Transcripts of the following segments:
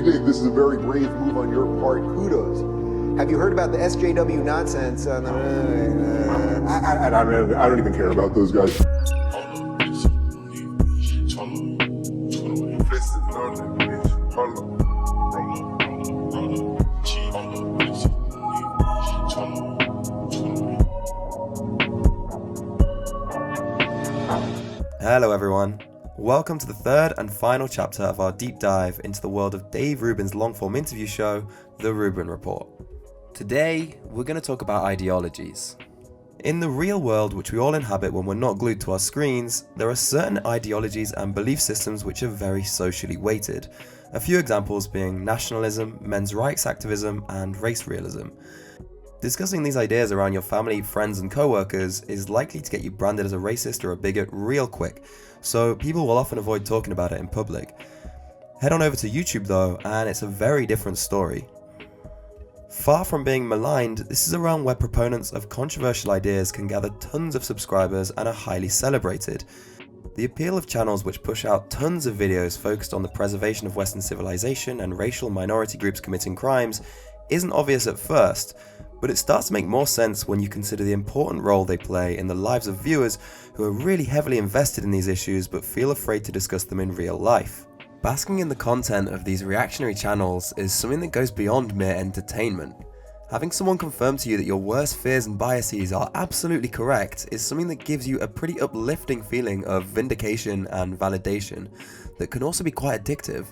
Dave, this is a very brave move on your part. Kudos. Have you heard about the SJW nonsense? I don't even care about those guys. Hello everyone, welcome to the third and final chapter of our deep dive into the world of Dave Rubin's long-form interview show, The Rubin Report. Today, we're going to talk about ideologies. In the real world which we all inhabit when we're not glued to our screens, there are certain ideologies and belief systems which are very socially weighted. A few examples being nationalism, men's rights activism, and race realism. Discussing these ideas around your family, friends, and co-workers is likely to get you branded as a racist or a bigot real quick, so people will often avoid talking about it in public. Head on over to YouTube though, and it's a very different story. Far from being maligned, this is a realm where proponents of controversial ideas can gather tons of subscribers and are highly celebrated. The appeal of channels which push out tons of videos focused on the preservation of Western civilization and racial minority groups committing crimes isn't obvious at first, but it starts to make more sense when you consider the important role they play in the lives of viewers who are really heavily invested in these issues but feel afraid to discuss them in real life. Basking in the content of these reactionary channels is something that goes beyond mere entertainment. Having someone confirm to you that your worst fears and biases are absolutely correct is something that gives you a pretty uplifting feeling of vindication and validation that can also be quite addictive.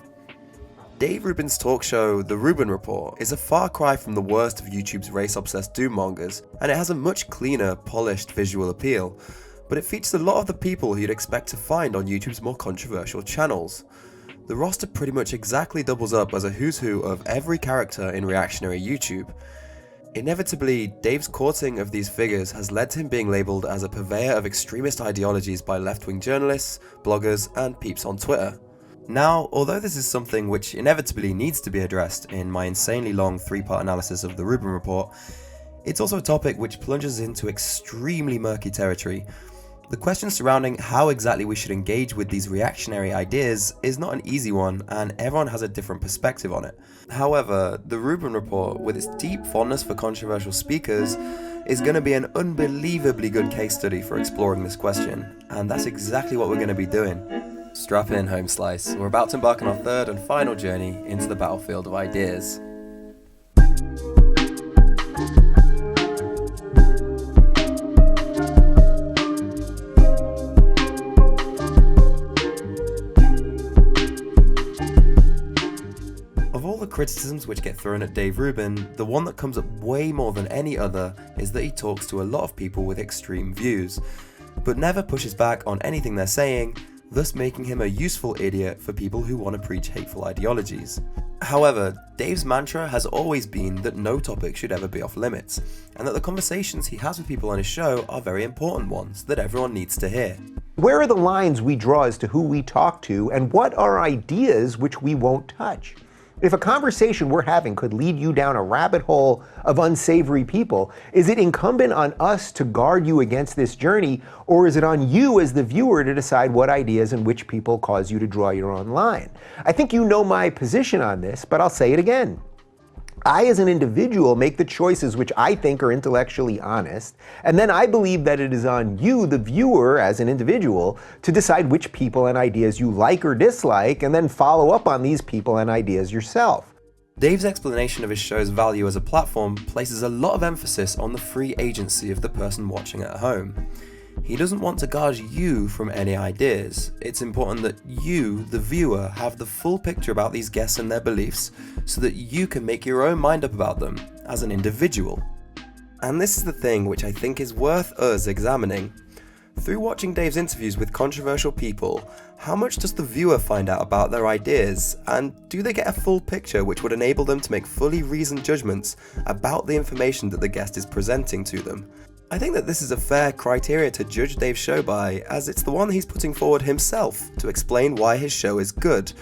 Dave Rubin's talk show, The Rubin Report, is a far cry from the worst of YouTube's race-obsessed doommongers, and it has a much cleaner, polished visual appeal, but it features a lot of the people you'd expect to find on YouTube's more controversial channels. The roster pretty much exactly doubles up as a who's who of every character in reactionary YouTube. Inevitably, Dave's courting of these figures has led to him being labelled as a purveyor of extremist ideologies by left-wing journalists, bloggers, and peeps on Twitter. Now, although this is something which inevitably needs to be addressed in my insanely long 3-part analysis of the Rubin Report, it's also a topic which plunges into extremely murky territory. The question surrounding how exactly we should engage with these reactionary ideas is not an easy one, and everyone has a different perspective on it. However, the Rubin Report, with its deep fondness for controversial speakers, is going to be an unbelievably good case study for exploring this question, and that's exactly what we're going to be doing. Strap in, home slice. We're about to embark on our third and final journey into the battlefield of ideas. Of all the criticisms which get thrown at Dave Rubin, the one that comes up way more than any other is that he talks to a lot of people with extreme views, but never pushes back on anything they're saying, thus making him a useful idiot for people who want to preach hateful ideologies. However, Dave's mantra has always been that no topic should ever be off limits, and that the conversations he has with people on his show are very important ones that everyone needs to hear. Where are the lines we draw as to who we talk to, and what are ideas which we won't touch? If a conversation we're having could lead you down a rabbit hole of unsavory people, is it incumbent on us to guard you against this journey, or is it on you as the viewer to decide what ideas and which people cause you to draw your own line? I think you know my position on this, but I'll say it again. I, as an individual, make the choices which I think are intellectually honest, and then I believe that it is on you, the viewer, as an individual, to decide which people and ideas you like or dislike, and then follow up on these people and ideas yourself. Dave's explanation of his show's value as a platform places a lot of emphasis on the free agency of the person watching at home. He doesn't want to guard you from any ideas. It's important that you, the viewer, have the full picture about these guests and their beliefs so that you can make your own mind up about them as an individual. And this is the thing which I think is worth us examining. Through watching Dave's interviews with controversial people, how much does the viewer find out about their ideas, and do they get a full picture which would enable them to make fully reasoned judgments about the information that the guest is presenting to them? I think that this is a fair criteria to judge Dave's show by, as it's the one he's putting forward himself to explain why his show is good.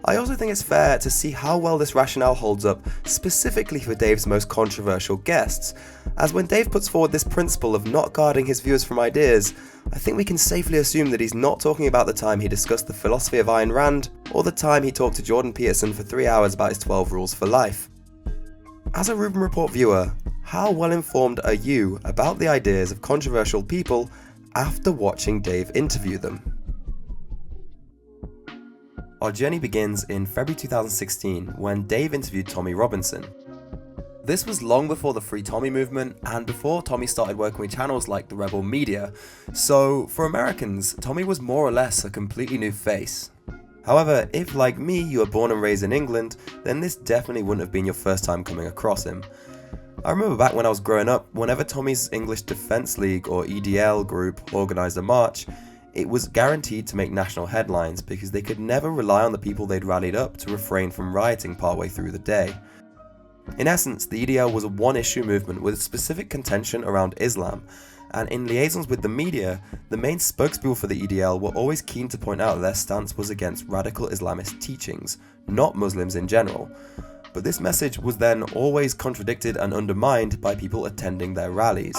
I also think it's fair to see how well this rationale holds up specifically for Dave's most controversial guests, as when Dave puts forward this principle of not guarding his viewers from ideas, I think we can safely assume that he's not talking about the time he discussed the philosophy of Ayn Rand, or the time he talked to Jordan Peterson for 3 hours about his 12 rules for life. As a Rubin Report viewer, how well informed are you about the ideas of controversial people after watching Dave interview them? Our journey begins in February 2016 when Dave interviewed Tommy Robinson. This was long before the Free Tommy movement and before Tommy started working with channels like the Rebel Media, so for Americans, Tommy was more or less a completely new face. However, if like me you were born and raised in England, then this definitely wouldn't have been your first time coming across him. I remember back when I was growing up, whenever Tommy's English Defence League or EDL group organised a march, it was guaranteed to make national headlines because they could never rely on the people they'd rallied up to refrain from rioting partway through the day. In essence, the EDL was a one-issue movement with specific contention around Islam, and in liaisons with the media, the main spokespeople for the EDL were always keen to point out their stance was against radical Islamist teachings, not Muslims in general. But this message was then always contradicted and undermined by people attending their rallies.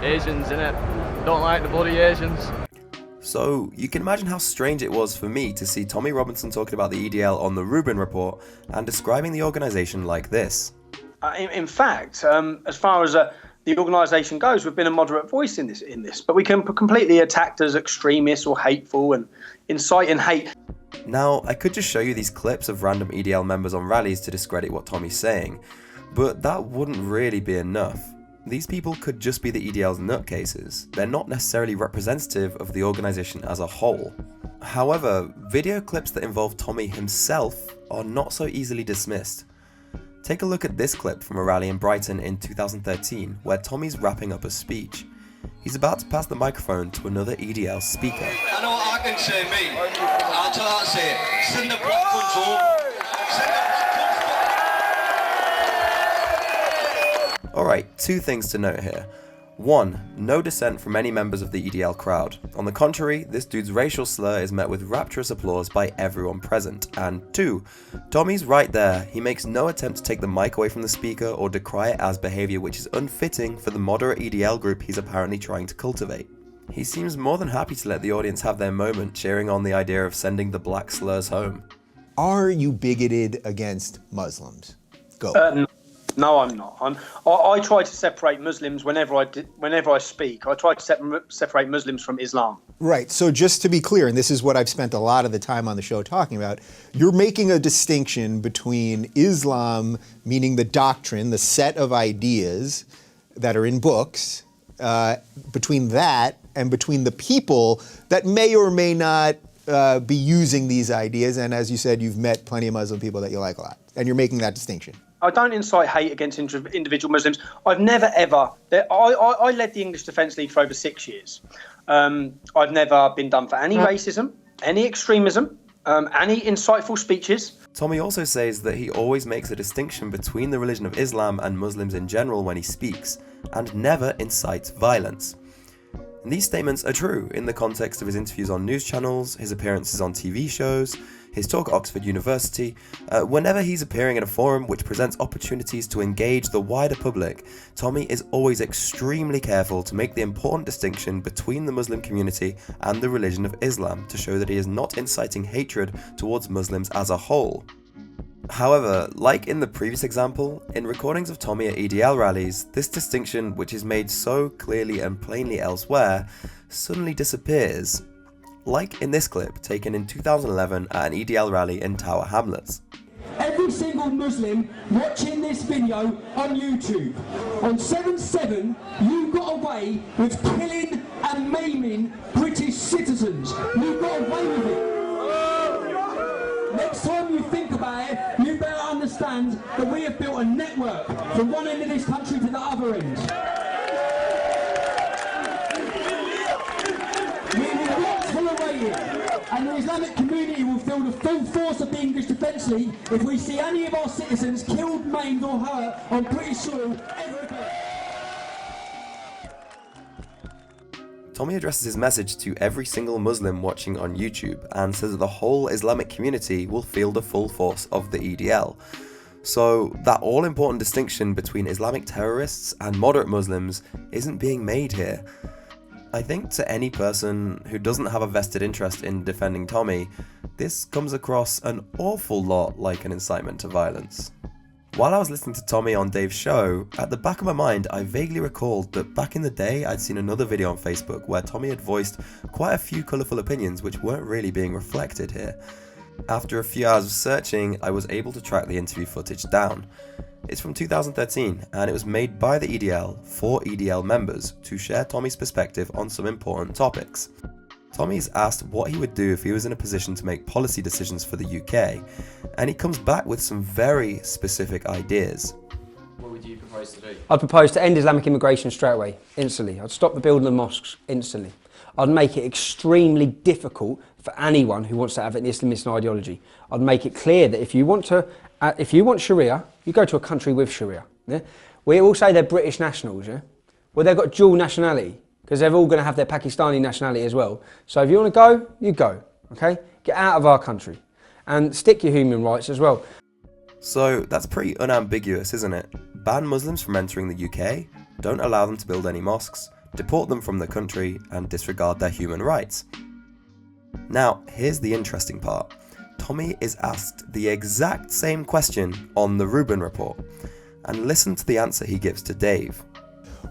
Asians, innit? Don't like the bloody Asians. So you can imagine how strange it was for me to see Tommy Robinson talking about the EDL on the Rubin Report and describing the organisation like this. In fact, as far as the organisation goes, we've been a moderate voice in this, but we can be completely attacked as extremists or hateful and inciting hate. Now, I could just show you these clips of random EDL members on rallies to discredit what Tommy's saying, but that wouldn't really be enough. These people could just be the EDL's nutcases. They're not necessarily representative of the organisation as a whole. However, video clips that involve Tommy himself are not so easily dismissed. Take a look at this clip from a rally in Brighton in 2013 where Tommy's wrapping up a speech. He's about to pass the microphone to another EDL speaker. I know what I can say, me. I'll tell how to say it. Send the black cunts home. Alright, two things to note here. 1. No dissent from any members of the EDL crowd. On the contrary, this dude's racial slur is met with rapturous applause by everyone present. And 2. Tommy's right there. He makes no attempt to take the mic away from the speaker or decry it as behaviour which is unfitting for the moderate EDL group he's apparently trying to cultivate. He seems more than happy to let the audience have their moment, cheering on the idea of sending the black slurs home. Are you bigoted against Muslims? Go. No, I'm not. I try to separate Muslims whenever I speak. I try to separate Muslims from Islam. Right. So just to be clear, and this is what I've spent a lot of the time on the show talking about, you're making a distinction between Islam, meaning the doctrine, the set of ideas that are in books, between that and between the people that may or may not be using these ideas. And as you said, you've met plenty of Muslim people that you like a lot, and you're making that distinction. I don't incite hate against individual Muslims. I've never ever. I led the English Defence League for over 6 years. I've never been done for any racism, any extremism, any insightful speeches. Tommy also says that he always makes a distinction between the religion of Islam and Muslims in general when he speaks, and never incites violence. And these statements are true in the context of his interviews on news channels, his appearances on TV shows, his talk at Oxford University. Whenever he's appearing in a forum which presents opportunities to engage the wider public, Tommy is always extremely careful to make the important distinction between the Muslim community and the religion of Islam to show that he is not inciting hatred towards Muslims as a whole. However, like in the previous example, in recordings of Tommy at EDL rallies, this distinction, which is made so clearly and plainly elsewhere, suddenly disappears. Like in this clip taken in 2011 at an EDL rally in Tower Hamlets. Every single Muslim watching this video on YouTube, on 7/7, you got away with killing and maiming British citizens. You got away with it. Next time you think about it, you better understand that we have built a network from one end of this country to the other end. We will not tolerate it, and the Islamic community will feel the full force of the English Defence League if we see any of our citizens killed, maimed or hurt on British soil ever again. Tommy addresses his message to every single Muslim watching on YouTube and says that the whole Islamic community will feel the full force of the EDL. So that all-important distinction between Islamic terrorists and moderate Muslims isn't being made here. I think to any person who doesn't have a vested interest in defending Tommy, this comes across an awful lot like an incitement to violence. While I was listening to Tommy on Dave's show, at the back of my mind I vaguely recalled that back in the day I'd seen another video on Facebook where Tommy had voiced quite a few colourful opinions which weren't really being reflected here. After a few hours of searching, I was able to track the interview footage down. It's from 2013 and it was made by the EDL for EDL members to share Tommy's perspective on some important topics. Tommy's asked what he would do if he was in a position to make policy decisions for the UK, and he comes back with some very specific ideas. What would you propose to do? I'd propose to end Islamic immigration straight away, instantly. I'd stop the building of mosques instantly. I'd make it extremely difficult for anyone who wants to have an Islamist ideology. I'd make it clear that if you want Sharia, you go to a country with Sharia. Yeah? We all say they're British nationals, yeah? Well, they've got dual nationality, because they're all going to have their Pakistani nationality as well. So if you want to go, you go, okay? Get out of our country. And stick your human rights as well. So that's pretty unambiguous, isn't it? Ban Muslims from entering the UK, don't allow them to build any mosques, deport them from the country, and disregard their human rights. Now, here's the interesting part. Tommy is asked the exact same question on the Rubbin Report, and listen to the answer he gives to Dave.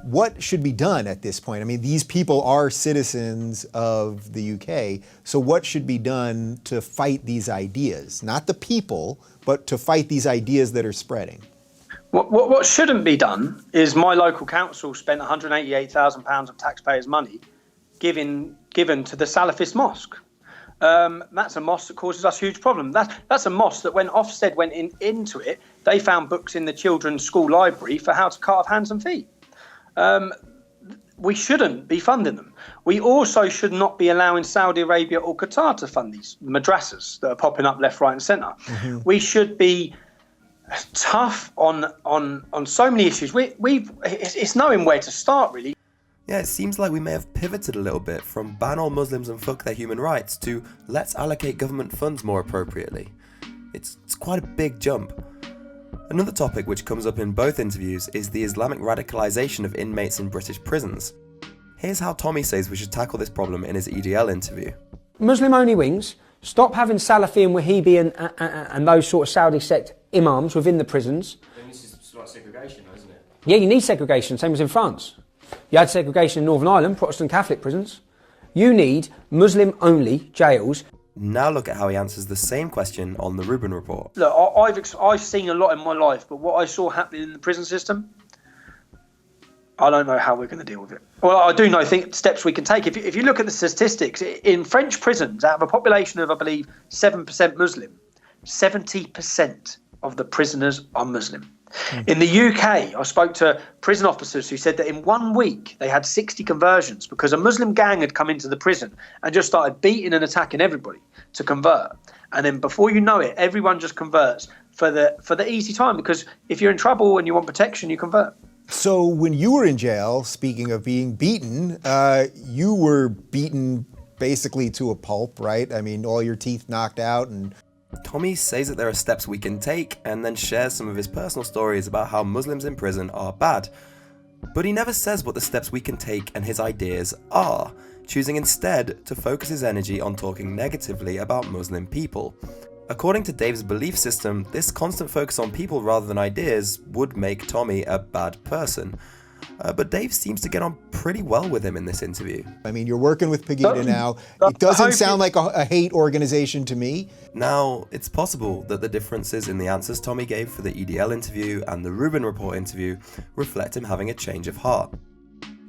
What should be done at this point? I mean, these people are citizens of the UK, so what should be done to fight these ideas? Not the people, but to fight these ideas that are spreading. What shouldn't be done is my local council spent £188,000 of taxpayers' money given to the Salafist mosque. That's a mosque that causes us huge problems. That's a mosque that when Ofsted went into it, they found books in the children's school library for how to cut off hands and feet. We shouldn't be funding them. We also should not be allowing Saudi Arabia or Qatar to fund these madrasas that are popping up left, right and centre. Mm-hmm. We should be tough on so many issues. It's knowing where to start, really. Yeah, it seems like we may have pivoted a little bit from ban all Muslims and fuck their human rights to let's allocate government funds more appropriately. It's quite a big jump. Another topic which comes up in both interviews is the Islamic radicalisation of inmates in British prisons. Here's how Tommy says we should tackle this problem in his EDL interview. Muslim-only wings, stop having Salafi and Wahhabi and those sort of Saudi sect imams within the prisons. Then this is like segregation, isn't it? Yeah, you need segregation, same as in France. You had segregation in Northern Ireland, Protestant Catholic prisons. You need Muslim-only jails. Now look at how he answers the same question on the Rubbin Report. Look, I've seen a lot in my life, but what I saw happening in the prison system, I don't know how we're going to deal with it. Well, I do know steps we can take. If you look at the statistics, in French prisons, out of a population of, I believe, 7% Muslim, 70% of the prisoners are Muslim. In the UK, I spoke to prison officers who said that in 1 week they had 60 conversions because a Muslim gang had come into the prison and just started beating and attacking everybody to convert. And then before you know it, everyone just converts for the easy time, because if you're in trouble and you want protection, you convert. So when you were in jail, speaking of being beaten, you were beaten basically to a pulp, right? I mean, all your teeth knocked out and... Tommy says that there are steps we can take and then shares some of his personal stories about how Muslims in prison are bad. But he never says what the steps we can take and his ideas are, choosing instead to focus his energy on talking negatively about Muslim people. According to Dave's belief system, this constant focus on people rather than ideas would make Tommy a bad person. But Dave seems to get on pretty well with him in this interview. I mean, you're working with Pegida now. It doesn't sound like a hate organization to me. Now, it's possible that the differences in the answers Tommy gave for the EDL interview and the Rubbin Report interview reflect him having a change of heart.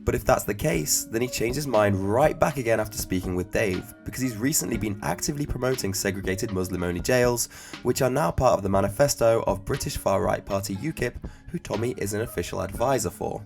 But if that's the case, then he changed his mind right back again after speaking with Dave, because he's recently been actively promoting segregated Muslim-only jails, which are now part of the manifesto of British far-right party UKIP, who Tommy is an official advisor for.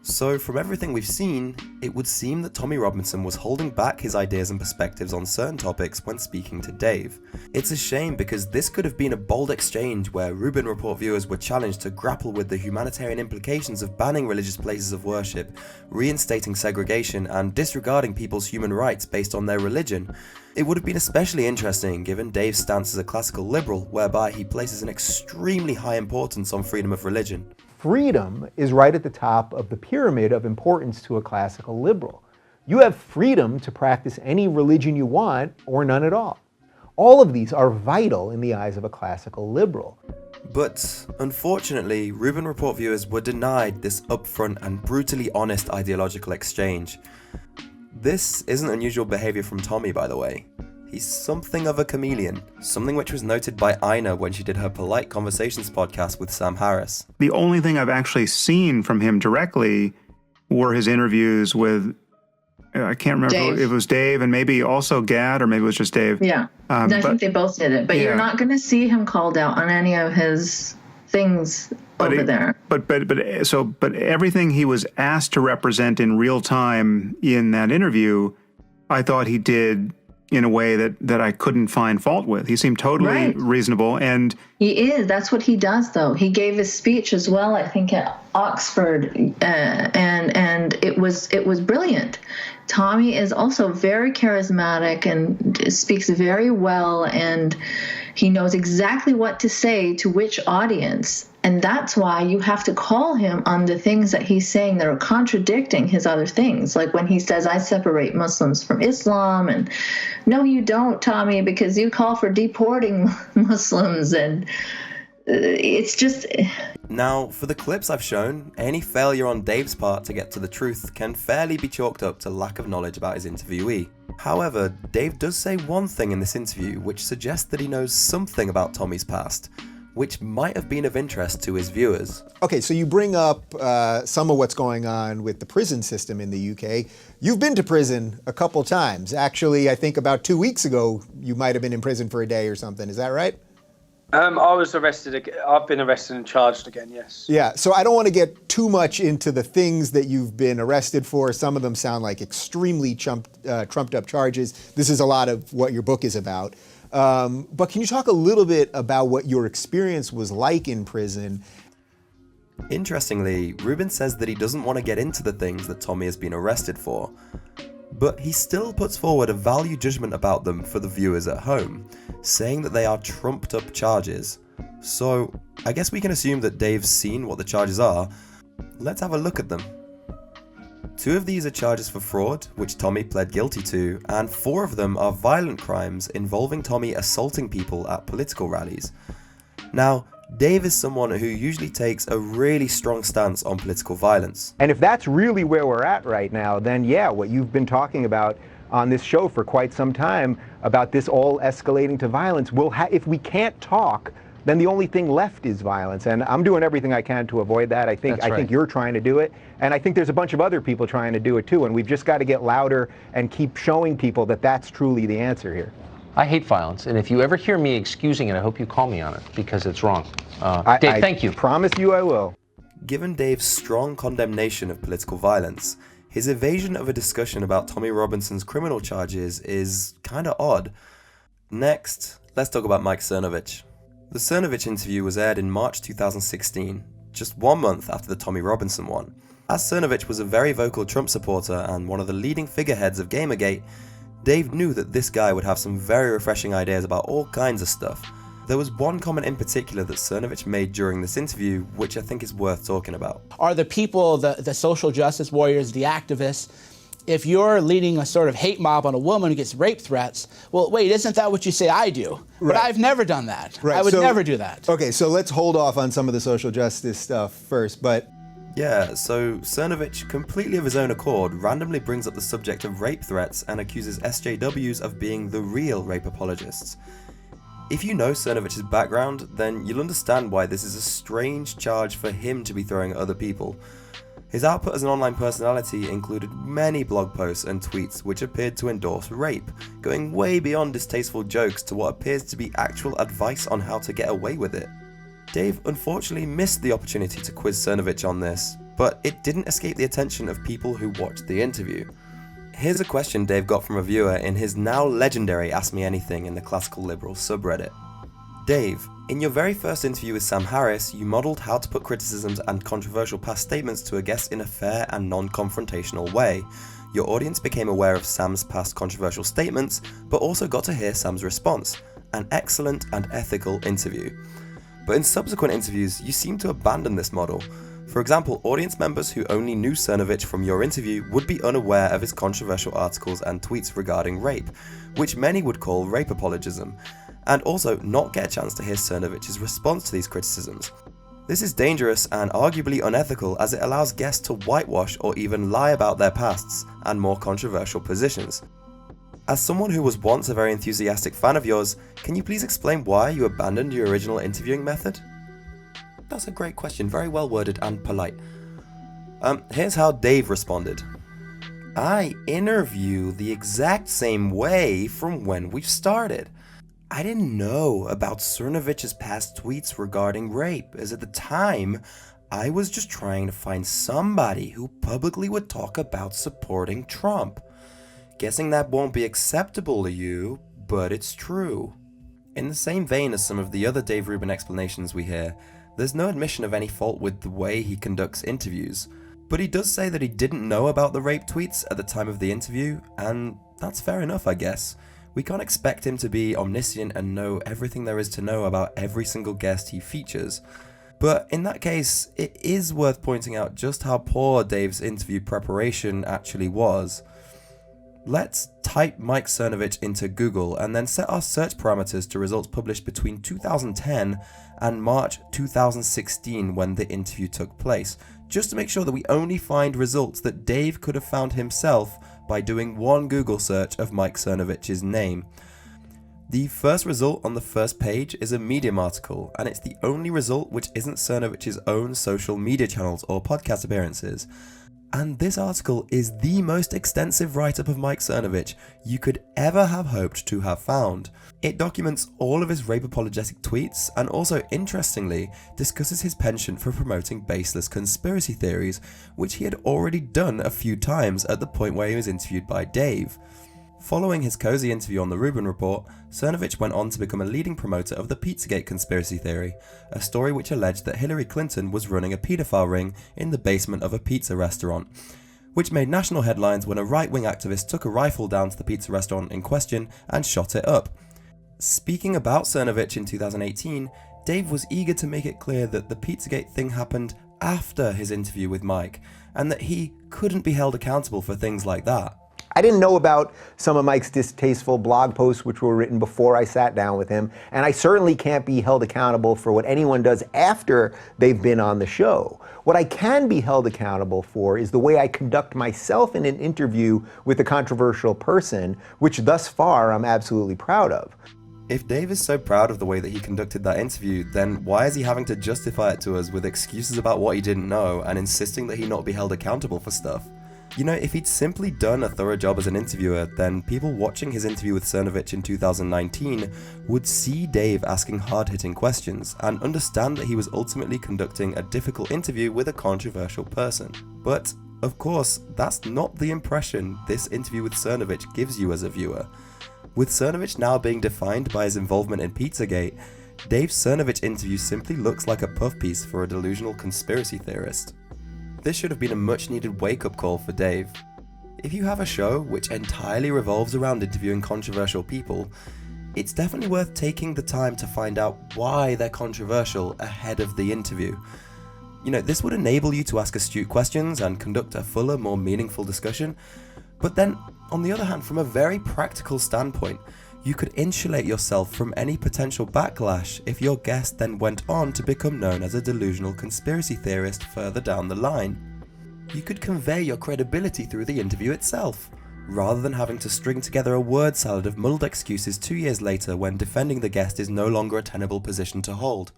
So from everything we've seen, it would seem that Tommy Robinson was holding back his ideas and perspectives on certain topics when speaking to Dave. It's a shame because this could have been a bold exchange where Rubbin Report viewers were challenged to grapple with the humanitarian implications of banning religious places of worship, reinstating segregation, and disregarding people's human rights based on their religion. It would have been especially interesting given Dave's stance as a classical liberal, whereby he places an extremely high importance on freedom of religion. Freedom is right at the top of the pyramid of importance to a classical liberal. You have freedom to practice any religion you want or none at all. All of these are vital in the eyes of a classical liberal. But unfortunately, Rubbin Report viewers were denied this upfront and brutally honest ideological exchange. This isn't unusual behavior from Tommy, by the way. He's something of a chameleon, something which was noted by Eiynah when she did her Polite Conversations podcast with Sam Harris. The only thing I've actually seen from him directly were his interviews with, I can't remember if it was Dave and maybe also Gad, or maybe it was just Dave. Yeah, I think they both did it. But you're not going to see him called out on any of his things over there. But everything he was asked to represent in real time in that interview, I thought he did in a way that I couldn't find fault with. He seemed totally reasonable, and he is. That's what he does, though. He gave his speech as well, I think, at Oxford, and it was brilliant. Tommy is also very charismatic and speaks very well, and he knows exactly what to say to which audience. And that's why you have to call him on the things that he's saying that are contradicting his other things. Like when he says, I separate Muslims from Islam. And no, you don't, Tommy, because you call for deporting Muslims. And it's just... Now, for the clips I've shown, any failure on Dave's part to get to the truth can fairly be chalked up to lack of knowledge about his interviewee. However, Dave does say one thing in this interview which suggests that he knows something about Tommy's past, which might have been of interest to his viewers. Okay, so you bring up some of what's going on with the prison system in the UK. You've been to prison a couple times. Actually, I think about 2 weeks ago, you might have been in prison for a day or something. Is that right? I was arrested again. I've been arrested and charged again, yes. Yeah, so I don't want to get too much into the things that you've been arrested for. Some of them sound like extremely trumped up charges. This is a lot of what your book is about. But can you talk a little bit about what your experience was like in prison? Interestingly, Rubin says that he doesn't want to get into the things that Tommy has been arrested for, but he still puts forward a value judgment about them for the viewers at home, saying that they are trumped up charges. So I guess we can assume that Dave's seen what the charges are. Let's have a look at them. 2 of these are charges for fraud, which Tommy pled guilty to, and 4 of them are violent crimes involving Tommy assaulting people at political rallies. Now, Dave is someone who usually takes a really strong stance on political violence. And if that's really where we're at right now, then yeah, what you've been talking about on this show for quite some time, about this all escalating to violence, if we can't talk, then the only thing left is violence. And I'm doing everything I can to avoid that. I think you're trying to do it. And I think there's a bunch of other people trying to do it too. And we've just got to get louder and keep showing people that that's truly the answer here. I hate violence. And if you ever hear me excusing it, I hope you call me on it, because it's wrong. Dave, thank you. I promise you I will. Given Dave's strong condemnation of political violence, his evasion of a discussion about Tommy Robinson's criminal charges is kinda odd. Next, let's talk about Mike Cernovich. The Cernovich interview was aired in March 2016, just 1 month after the Tommy Robinson one. As Cernovich was a very vocal Trump supporter and one of the leading figureheads of Gamergate, Dave knew that this guy would have some very refreshing ideas about all kinds of stuff. There was one comment in particular that Cernovich made during this interview, which I think is worth talking about. Are the people, the social justice warriors, the activists, if you're leading a sort of hate mob on a woman who gets rape threats, well, wait, isn't that what you say I do? Right. But I've never done that. Right. I would never do that. Okay, so let's hold off on some of the social justice stuff first, but... Yeah, so Cernovich, completely of his own accord, randomly brings up the subject of rape threats and accuses SJWs of being the real rape apologists. If you know Cernovich's background, then you'll understand why this is a strange charge for him to be throwing at other people. His output as an online personality included many blog posts and tweets which appeared to endorse rape, going way beyond distasteful jokes to what appears to be actual advice on how to get away with it. Dave unfortunately missed the opportunity to quiz Cernovich on this, but it didn't escape the attention of people who watched the interview. Here's a question Dave got from a viewer in his now legendary Ask Me Anything in the Classical Liberal subreddit. Dave, in your very first interview with Sam Harris, you modelled how to put criticisms and controversial past statements to a guest in a fair and non-confrontational way. Your audience became aware of Sam's past controversial statements, but also got to hear Sam's response. An excellent and ethical interview. But in subsequent interviews, you seem to abandon this model. For example, audience members who only knew Cernovich from your interview would be unaware of his controversial articles and tweets regarding rape, which many would call rape apologism, and also not get a chance to hear Cernovich's response to these criticisms. This is dangerous and arguably unethical, as it allows guests to whitewash or even lie about their pasts and more controversial positions. As someone who was once a very enthusiastic fan of yours, can you please explain why you abandoned your original interviewing method? That's a great question, very well worded and polite. Here's how Dave responded. I interview the exact same way from when we started. I didn't know about Cernovich's past tweets regarding rape, as at the time, I was just trying to find somebody who publicly would talk about supporting Trump. Guessing that won't be acceptable to you, but it's true. In the same vein as some of the other Dave Rubin explanations we hear, there's no admission of any fault with the way he conducts interviews. But he does say that he didn't know about the rape tweets at the time of the interview, and that's fair enough, I guess. We can't expect him to be omniscient and know everything there is to know about every single guest he features. But in that case, it is worth pointing out just how poor Dave's interview preparation actually was. Let's type Mike Cernovich into Google and then set our search parameters to results published between 2010 and March 2016 when the interview took place, just to make sure that we only find results that Dave could have found himself by doing one Google search of Mike Cernovich's name. The first result on the first page is a Medium article, and it's the only result which isn't Cernovich's own social media channels or podcast appearances. And this article is the most extensive write-up of Mike Cernovich you could ever have hoped to have found. It documents all of his rape apologetic tweets and also, interestingly, discusses his penchant for promoting baseless conspiracy theories, which he had already done a few times at the point where he was interviewed by Dave. Following his cozy interview on the Rubin Report, Cernovich went on to become a leading promoter of the Pizzagate conspiracy theory, a story which alleged that Hillary Clinton was running a paedophile ring in the basement of a pizza restaurant, which made national headlines when a right-wing activist took a rifle down to the pizza restaurant in question and shot it up. Speaking about Cernovich in 2018, Dave was eager to make it clear that the Pizzagate thing happened after his interview with Mike, and that he couldn't be held accountable for things like that. I didn't know about some of Mike's distasteful blog posts which were written before I sat down with him, and I certainly can't be held accountable for what anyone does after they've been on the show. What I can be held accountable for is the way I conduct myself in an interview with a controversial person, which thus far I'm absolutely proud of. If Dave is so proud of the way that he conducted that interview, then why is he having to justify it to us with excuses about what he didn't know and insisting that he not be held accountable for stuff? You know, if he'd simply done a thorough job as an interviewer, then people watching his interview with Cernovich in 2019 would see Dave asking hard-hitting questions and understand that he was ultimately conducting a difficult interview with a controversial person. But, of course, that's not the impression this interview with Cernovich gives you as a viewer. With Cernovich now being defined by his involvement in Pizzagate, Dave's Cernovich interview simply looks like a puff piece for a delusional conspiracy theorist. This should have been a much needed wake-up call for Dave. If you have a show which entirely revolves around interviewing controversial people, it's definitely worth taking the time to find out why they're controversial ahead of the interview. You know, this would enable you to ask astute questions and conduct a fuller, more meaningful discussion. But then, on the other hand, from a very practical standpoint, you could insulate yourself from any potential backlash if your guest then went on to become known as a delusional conspiracy theorist further down the line. You could convey your credibility through the interview itself, rather than having to string together a word salad of muddled excuses 2 years later when defending the guest is no longer a tenable position to hold.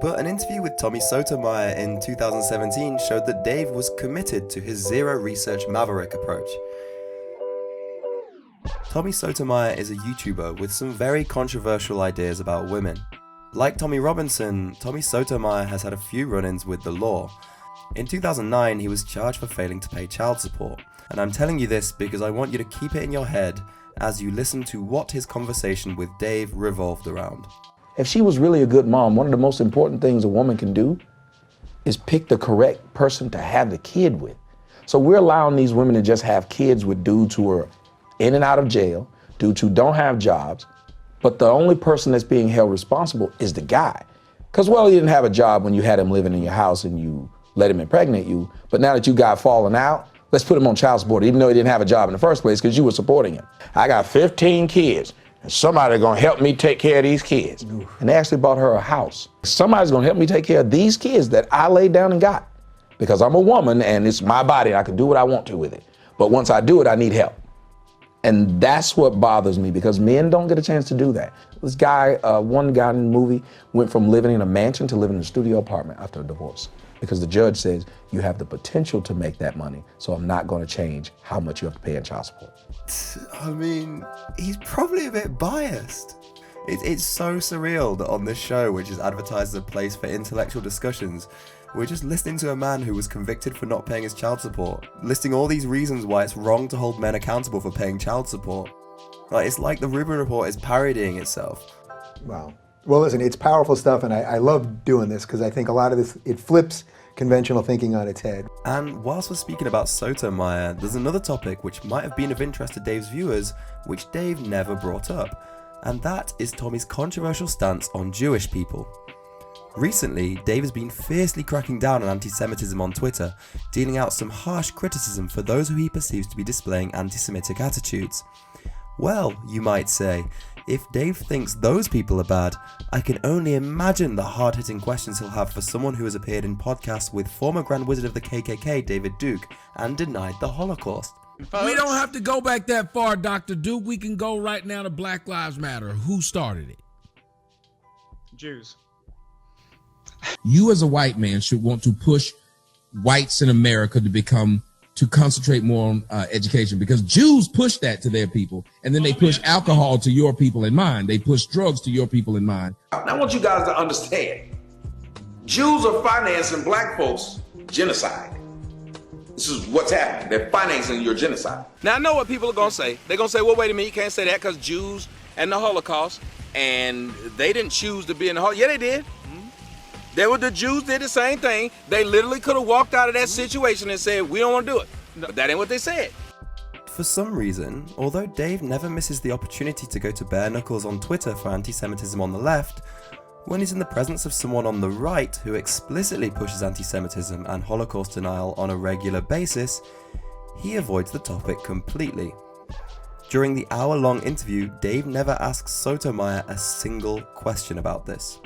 But an interview with Tommy Sotomayor in 2017 showed that Dave was committed to his zero-research maverick approach. Tommy Sotomayor is a YouTuber with some very controversial ideas about women. Like Tommy Robinson, Tommy Sotomayor has had a few run-ins with the law, In 2009, he was charged for failing to pay child support. And I'm telling you this because I want you to keep it in your head as you listen to what his conversation with Dave revolved around. If she was really a good mom, one of the most important things a woman can do is pick the correct person to have the kid with. So we're allowing these women to just have kids with dudes who are in and out of jail, dudes who don't have jobs, but the only person that's being held responsible is the guy. Because, well, he didn't have a job when you had him living in your house and you let him impregnate you, but now that you got fallen out, let's put him on child support, even though he didn't have a job in the first place because you were supporting him. I got 15 kids, and somebody's gonna help me take care of these kids. And they actually bought her a house. Somebody's gonna help me take care of these kids that I laid down and got, because I'm a woman and it's my body and I can do what I want to with it. But once I do it, I need help. And that's what bothers me, because men don't get a chance to do that. This guy, one guy in the movie went from living in a mansion to living in a studio apartment after a divorce, because the judge says you have the potential to make that money, so I'm not going to change how much you have to pay in child support. I mean, he's probably a bit biased. It's so surreal that on this show, which is advertised as a place for intellectual discussions, we're just listening to a man who was convicted for not paying his child support, listing all these reasons why it's wrong to hold men accountable for paying child support. It's like the Rubin Report is parodying itself. Wow. Well, listen, it's powerful stuff, and I love doing this because I think a lot of this, it flips conventional thinking on its head. And whilst we're speaking about Sotomayor, there's another topic which might have been of interest to Dave's viewers, which Dave never brought up, and that is Tommy's controversial stance on Jewish people. Recently, Dave has been fiercely cracking down on anti-Semitism on Twitter, dealing out some harsh criticism for those who he perceives to be displaying anti-Semitic attitudes. Well, you might say, if Dave thinks those people are bad, I can only imagine the hard-hitting questions he'll have for someone who has appeared in podcasts with former Grand Wizard of the KKK, David Duke, and denied the Holocaust. We don't have to go back that far, Dr. Duke. We can go right now to Black Lives Matter. Who started it? Jews. You as a white man should want to push whites in America to concentrate more on education, because Jews push that to their people, and then they push alcohol to your people in mind. They push drugs to your people in mind. I want you guys to understand, Jews are financing black folks' genocide. This is what's happening. They're financing your genocide. Now, I know what people are going to say. They're going to say, well, wait a minute, you can't say that because Jews and the Holocaust, and they didn't choose to be in the Holocaust. Yeah, they did. The Jews did the same thing. They literally could have walked out of that situation and said, we don't want to do it. But that ain't what they said. For some reason, although Dave never misses the opportunity to go to bare knuckles on Twitter for anti-Semitism on the left, when he's in the presence of someone on the right who explicitly pushes anti-Semitism and Holocaust denial on a regular basis, he avoids the topic completely. During the hour-long interview, Dave never asks Sotomayor a single question about this.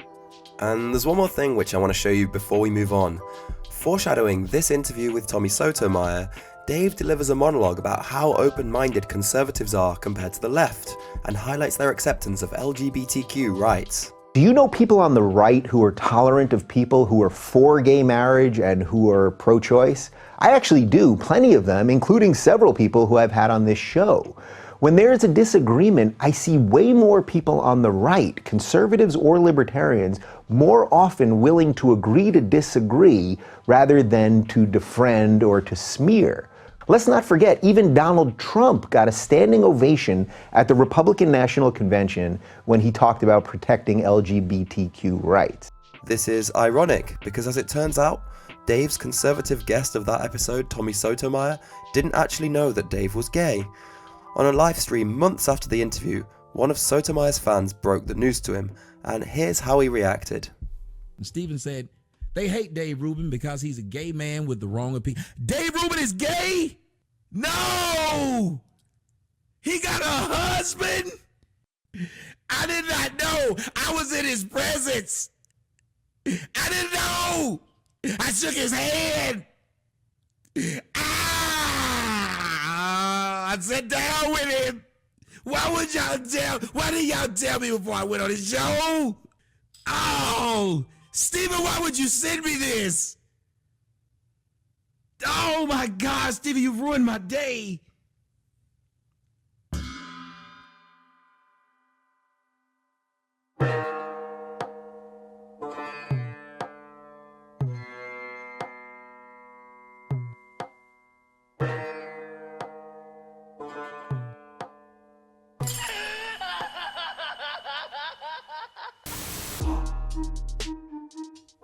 And there's one more thing which I want to show you before we move on. Foreshadowing this interview with Tommy Sotomayor, Dave delivers a monologue about how open-minded conservatives are compared to the left, and highlights their acceptance of LGBTQ rights. Do you know people on the right who are tolerant of people who are for gay marriage and who are pro-choice? I actually do, plenty of them, including several people who I've had on this show. When there's a disagreement, I see way more people on the right, conservatives or libertarians, more often willing to agree to disagree rather than to defriend or to smear. Let's not forget, even Donald Trump got a standing ovation at the Republican National Convention when he talked about protecting LGBTQ rights. This is ironic because, as it turns out, Dave's conservative guest of that episode, Tommy Sotomayor, didn't actually know that Dave was gay. On a live stream months after the interview, one of Sotomayor's fans broke the news to him, and here's how he reacted. Stephen said, they hate Dave Rubin because he's a gay man with the wrong opinion. Dave Rubin is gay? No! He got a husband? I did not know. I was in his presence. I didn't know. I shook his hand. I sat down with him. Why did y'all tell me before I went on his show? Oh, Stephen, why would you send me this? Oh my God, Stephen, you've ruined my day.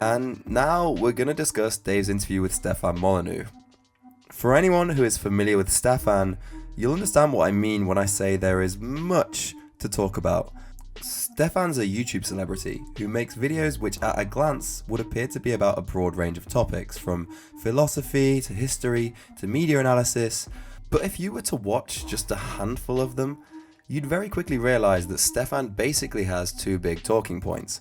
And now we're going to discuss Dave's interview with Stefan Molyneux. For anyone who is familiar with Stefan, you'll understand what I mean when I say there is much to talk about. Stefan's a YouTube celebrity who makes videos which at a glance would appear to be about a broad range of topics, from philosophy to history to media analysis, but if you were to watch just a handful of them, you'd very quickly realise that Stefan basically has two big talking points.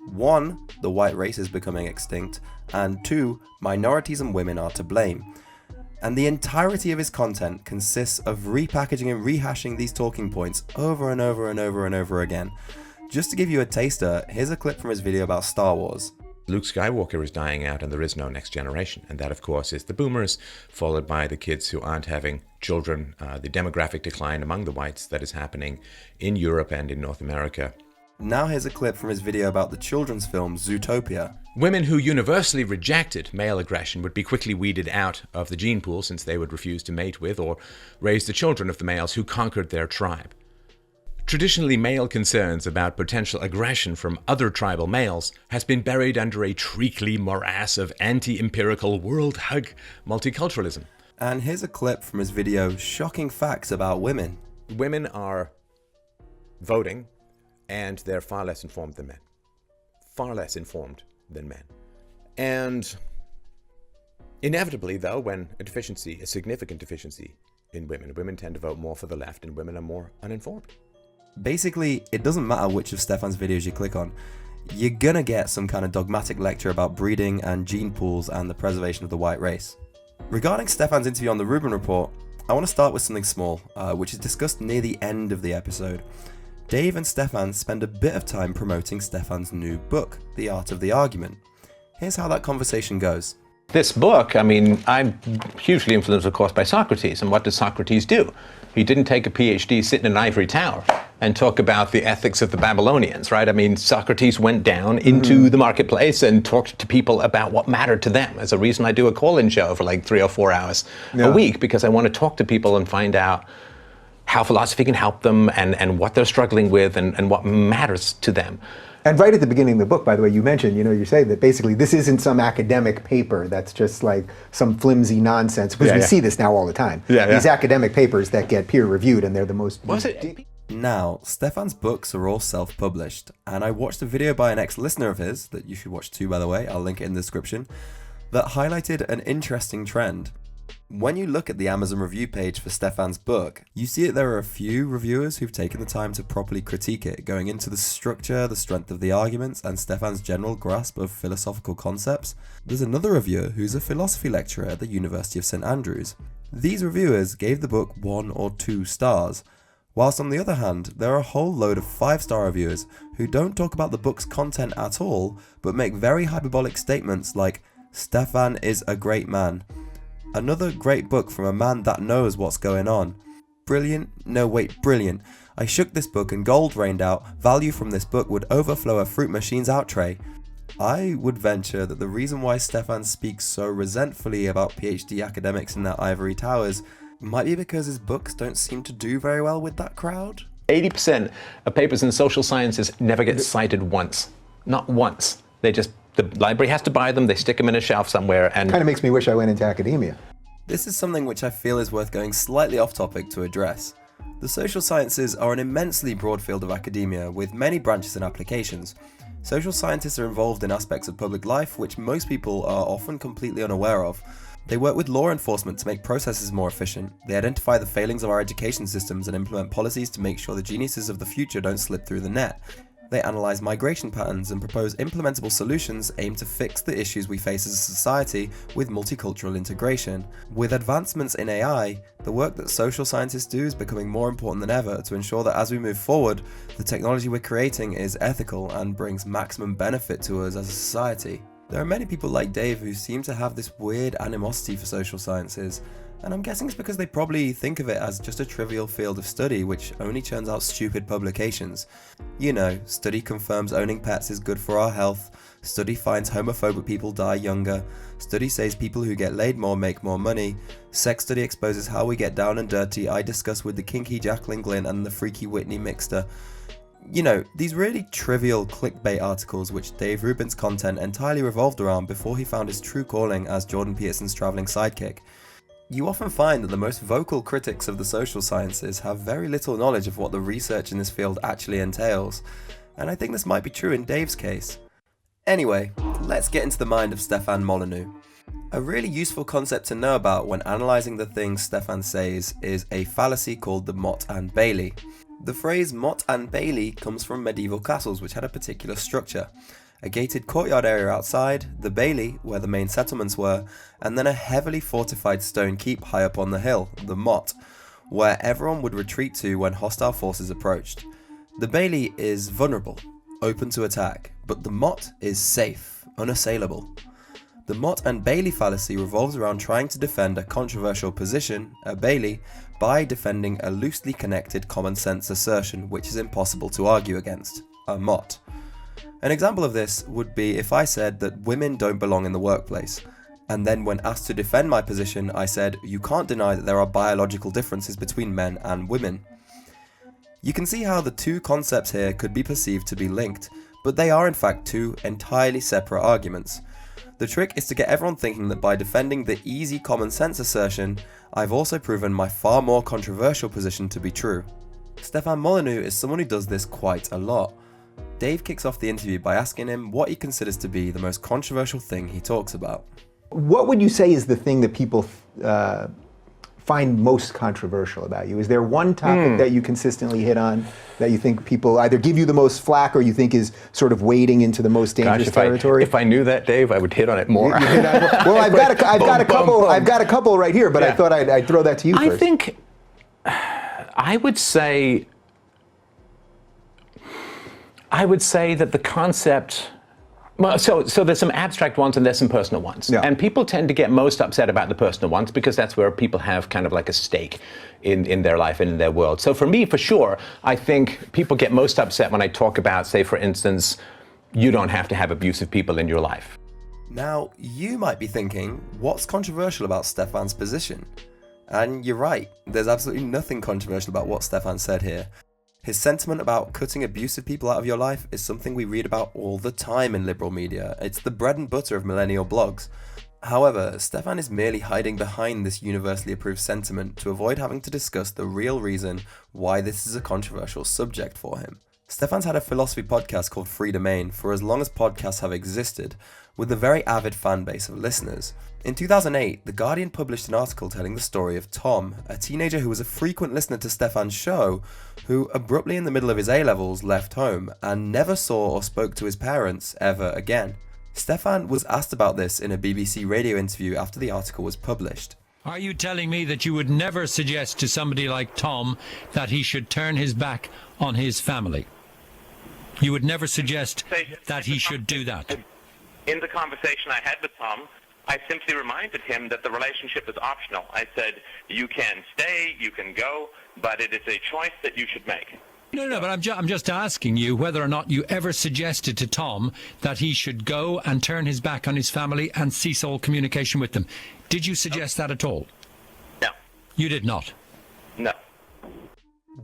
One, the white race is becoming extinct, and two, minorities and women are to blame. And the entirety of his content consists of repackaging and rehashing these talking points over and over and over and over again. Just to give you a taster, here's a clip from his video about Star Wars. Luke Skywalker is dying out and there is no next generation. And that, of course, is the boomers, followed by the kids who aren't having children, the demographic decline among the whites that is happening in Europe and in North America. Now here's a clip from his video about the children's film Zootopia. Women who universally rejected male aggression would be quickly weeded out of the gene pool, since they would refuse to mate with or raise the children of the males who conquered their tribe. Traditionally, male concerns about potential aggression from other tribal males has been buried under a treacly morass of anti-empirical world hug multiculturalism. And here's a clip from his video Shocking Facts About Women. Women are voting, and they're far less informed than men. Far less informed than men. And inevitably, though, when a significant deficiency in women tend to vote more for the left, and women are more uninformed. Basically, it doesn't matter which of Stefan's videos you click on, you're gonna get some kind of dogmatic lecture about breeding and gene pools and the preservation of the white race. Regarding Stefan's interview on the Rubbin Report, I want to start with something small, which is discussed near the end of the episode. Dave and Stefan spend a bit of time promoting Stefan's new book, The Art of the Argument. Here's how that conversation goes. This book, I mean, I'm hugely influenced, of course, by Socrates. And what did Socrates do? He didn't take a PhD, sit in an ivory tower, and talk about the ethics of the Babylonians, right? I mean, Socrates went down into the marketplace and talked to people about what mattered to them. As a reason, I do a call-in show for like 3 or 4 hours a week, because I want to talk to people and find out how philosophy can help them, and what they're struggling with, and what matters to them. And right at the beginning of the book, by the way, you mentioned, you say that basically this isn't some academic paper that's just like some flimsy nonsense, because we see this now all the time. These academic papers that get peer reviewed, and they're the most... Now, Stefan's books are all self-published, and I watched a video by an ex-listener of his, that you should watch too, by the way, I'll link it in the description, that highlighted an interesting trend. When you look at the Amazon review page for Stefan's book, you see that there are a few reviewers who've taken the time to properly critique it, going into the structure, the strength of the arguments, and Stefan's general grasp of philosophical concepts. There's another reviewer who's a philosophy lecturer at the University of St Andrews. These reviewers gave the book 1 or 2 stars, whilst on the other hand, there are a whole load of 5-star reviewers who don't talk about the book's content at all, but make very hyperbolic statements like, "Stefan is a great man. Another great book from a man that knows what's going on. Brilliant, no wait, brilliant. I shook this book and gold rained out. Value from this book would overflow a fruit machine's out tray." I would venture that the reason why Stefan speaks so resentfully about PhD academics in their ivory towers might be because his books don't seem to do very well with that crowd. 80% of papers in social sciences never get cited once. Not once. The library has to buy them, they stick them in a shelf somewhere, and... Kind of makes me wish I went into academia. This is something which I feel is worth going slightly off topic to address. The social sciences are an immensely broad field of academia with many branches and applications. Social scientists are involved in aspects of public life which most people are often completely unaware of. They work with law enforcement to make processes more efficient. They identify the failings of our education systems and implement policies to make sure the geniuses of the future don't slip through the net. They analyze migration patterns and propose implementable solutions aimed to fix the issues we face as a society with multicultural integration. With advancements in AI, the work that social scientists do is becoming more important than ever to ensure that as we move forward, the technology we're creating is ethical and brings maximum benefit to us as a society. There are many people like Dave who seem to have this weird animosity for social sciences, and I'm guessing it's because they probably think of it as just a trivial field of study which only churns out stupid publications. You know, study confirms owning pets is good for our health, study finds homophobic people die younger, study says people who get laid more make more money, sex study exposes how we get down and dirty, I discuss with the kinky Jacqueline Glynn and the freaky Whitney Mixter. You know, these really trivial clickbait articles which Dave Rubin's content entirely revolved around before he found his true calling as Jordan Peterson's travelling sidekick. You often find that the most vocal critics of the social sciences have very little knowledge of what the research in this field actually entails, and I think this might be true in Dave's case. Anyway, let's get into the mind of Stefan Molyneux. A really useful concept to know about when analysing the things Stefan says is a fallacy called the Motte and Bailey. The phrase Motte and Bailey comes from medieval castles which had a particular structure. A gated courtyard area outside, the bailey, where the main settlements were, and then a heavily fortified stone keep high up on the hill, the motte, where everyone would retreat to when hostile forces approached. The bailey is vulnerable, open to attack, but the motte is safe, unassailable. The Motte and Bailey fallacy revolves around trying to defend a controversial position, a bailey, by defending a loosely connected common sense assertion which is impossible to argue against, a motte. An example of this would be if I said that women don't belong in the workplace, and then when asked to defend my position I said you can't deny that there are biological differences between men and women. You can see how the two concepts here could be perceived to be linked, but they are in fact two entirely separate arguments. The trick is to get everyone thinking that by defending the easy common sense assertion, I've also proven my far more controversial position to be true. Stefan Molyneux is someone who does this quite a lot. Dave kicks off the interview by asking him what he considers to be the most controversial thing he talks about. What would you say is the thing that people find most controversial about you? Is there one topic that you consistently hit on that you think people either give you the most flack or you think is sort of wading into the most dangerous territory? If I knew that, Dave, I would hit on it more. Well, I've got a couple right here, but I thought I'd throw that to you first. I think I would say that the concept. Well, so there's some abstract ones and there's some personal ones. Yeah. And people tend to get most upset about the personal ones because that's where people have kind of like a stake in their life and in their world. So for me, for sure, I think people get most upset when I talk about, say, for instance, you don't have to have abusive people in your life. Now, you might be thinking, what's controversial about Stefan's position? And you're right, there's absolutely nothing controversial about what Stefan said here. His sentiment about cutting abusive people out of your life is something we read about all the time in liberal media. It's the bread and butter of millennial blogs. However, Stefan is merely hiding behind this universally approved sentiment to avoid having to discuss the real reason why this is a controversial subject for him. Stefan's had a philosophy podcast called FreeDomain for as long as podcasts have existed, with a very avid fan base of listeners. In 2008, The Guardian published an article telling the story of Tom, a teenager who was a frequent listener to Stefan's show, who abruptly in the middle of his A-levels left home and never saw or spoke to his parents ever again. Stefan was asked about this in a BBC radio interview after the article was published. Are you telling me that you would never suggest to somebody like Tom that he should turn his back on his family? You would never suggest that he should do that? In the conversation I had with Tom, I simply reminded him that the relationship is optional. I said, you can stay, you can go, but it is a choice that you should make. No, but I'm just asking you whether or not you ever suggested to Tom that he should go and turn his back on his family and cease all communication with them. Did you suggest that at all? No. You did not? No.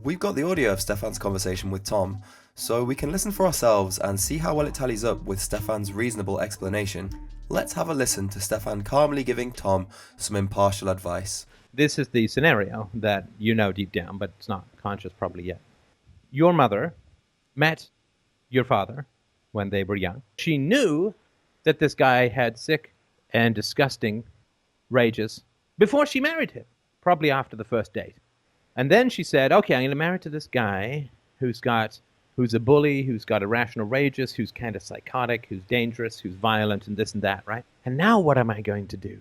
We've got the audio of Stefan's conversation with Tom, so we can listen for ourselves and see how well it tallies up with Stefan's reasonable explanation. Let's have a listen to Stefan calmly giving Tom some impartial advice. This is the scenario that you know deep down, but it's not conscious probably yet. Your mother met your father when they were young. She knew that this guy had sick and disgusting rages before she married him, probably after the first date. And then she said, okay, I'm going to marry to this guy who's a bully, who's got irrational rages, who's kind of psychotic, who's dangerous, who's violent, and this and that, right? And now what am I going to do?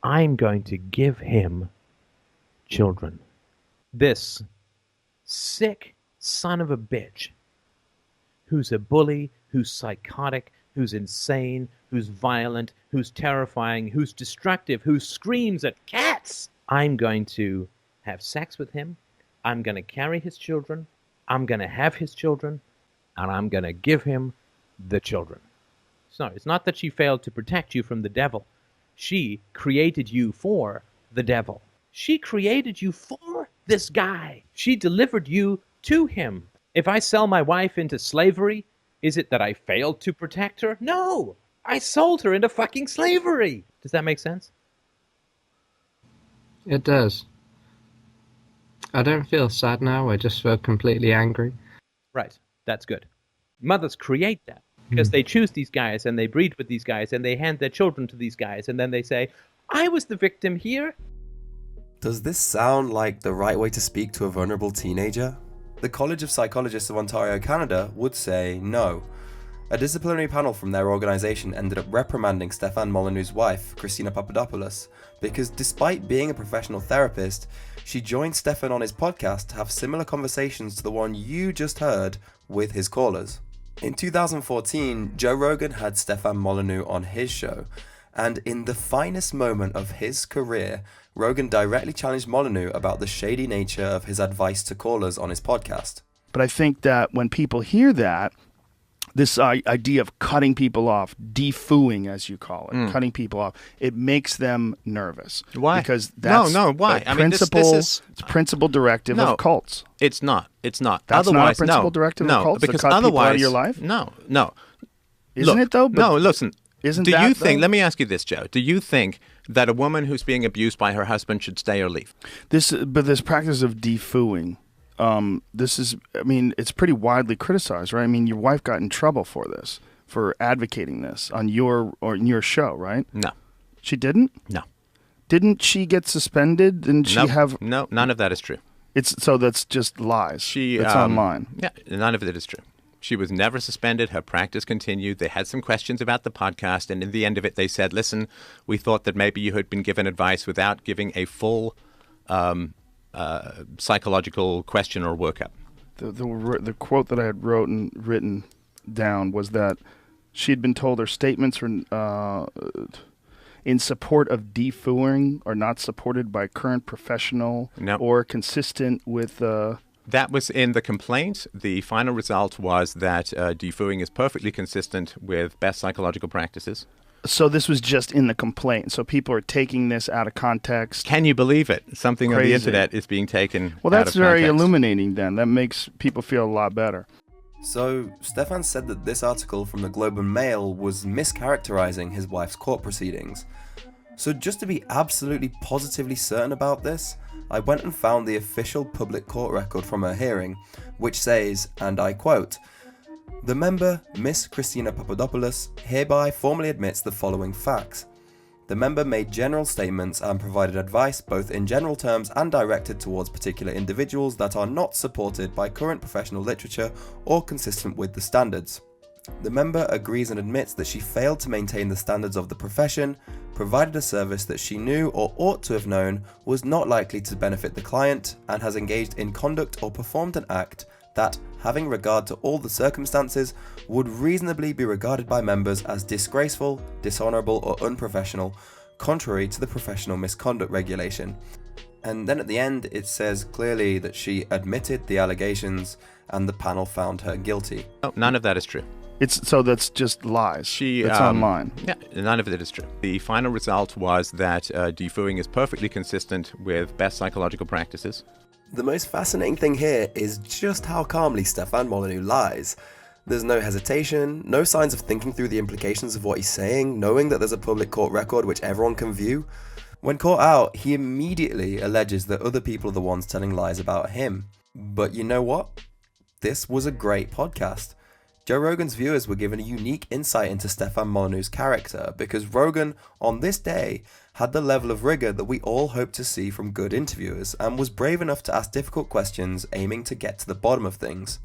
I'm going to give him children. This sick son of a bitch who's a bully, who's psychotic, who's insane, who's violent, who's terrifying, who's destructive, who screams at cats. I'm going to have sex with him. I'm going to carry his children. I'm going to have his children, and I'm going to give him the children. So it's not that she failed to protect you from the devil. She created you for the devil. She created you for this guy. She delivered you to him. If I sell my wife into slavery, is it that I failed to protect her? No! I sold her into fucking slavery! Does that make sense? It does. I don't feel sad now, I just feel completely angry. Right, that's good. Mothers create that because they choose these guys and they breed with these guys and they hand their children to these guys and then they say, I was the victim here. Does this sound like the right way to speak to a vulnerable teenager? The College of Psychologists of Ontario, Canada would say no. A disciplinary panel from their organisation ended up reprimanding Stefan Molyneux's wife, Christina Papadopoulus, because despite being a professional therapist, she joined Stefan on his podcast to have similar conversations to the one you just heard with his callers. In 2014, Joe Rogan had Stefan Molyneux on his show, and in the finest moment of his career, Rogan directly challenged Molyneux about the shady nature of his advice to callers on his podcast. But I think that when people hear that, this idea of cutting people off, defooing as you call it, cutting people off, it makes them nervous. Why? Because that's why? I mean, it's a principal directive of cults. It's not. It's not. That's otherwise, not a principal directive of cults because to cut people out otherwise, of your life? No. Isn't it though? No, listen. Isn't do that, you think? though? Let me ask you this, Joe. Do you think that a woman who's being abused by her husband should stay or leave? This practice of defooing, it's pretty widely criticized, right? I mean, your wife got in trouble for this, for advocating this on your show, right? No. She didn't? No. Didn't she get suspended? Didn't she have? No, none of that is true. So that's just lies. It's online. Yeah, none of it is true. She was never suspended. Her practice continued. They had some questions about the podcast, and in the end of it, they said, listen, we thought that maybe you had been given advice without giving a full psychological question or workup. The quote that I had written down was that she had been told her statements were in support of defooing are not supported by current professional or consistent with... That was in the complaint. The final result was that defooing is perfectly consistent with best psychological practices. So this was just in the complaint. So people are taking this out of context. Can you believe it? Something Crazy. on the internet is being taken Well, out that's of very context. illuminating then. That makes people feel a lot better. So, Stefan said that this article from the Globe and Mail was mischaracterizing his wife's court proceedings. So just to be absolutely positively certain about this, I went and found the official public court record from her hearing, which says, and I quote, "The member, Miss Christina Papadopoulus, hereby formally admits the following facts. The member made general statements and provided advice both in general terms and directed towards particular individuals that are not supported by current professional literature or consistent with the standards. The member agrees and admits that she failed to maintain the standards of the profession, provided a service that she knew or ought to have known was not likely to benefit the client, and has engaged in conduct or performed an act that, having regard to all the circumstances, would reasonably be regarded by members as disgraceful, dishonourable or unprofessional, contrary to the professional misconduct regulation." And then at the end it says clearly that she admitted the allegations and the panel found her guilty. No, none of that is true. So that's just lies. It's online. Yeah, none of it is true. The final result was that defooing is perfectly consistent with best psychological practices. The most fascinating thing here is just how calmly Stefan Molyneux lies. There's no hesitation, no signs of thinking through the implications of what he's saying, knowing that there's a public court record which everyone can view. When caught out, he immediately alleges that other people are the ones telling lies about him. But you know what? This was a great podcast. Joe Rogan's viewers were given a unique insight into Stefan Molyneux's character because Rogan, on this day, had the level of rigor that we all hope to see from good interviewers and was brave enough to ask difficult questions aiming to get to the bottom of things.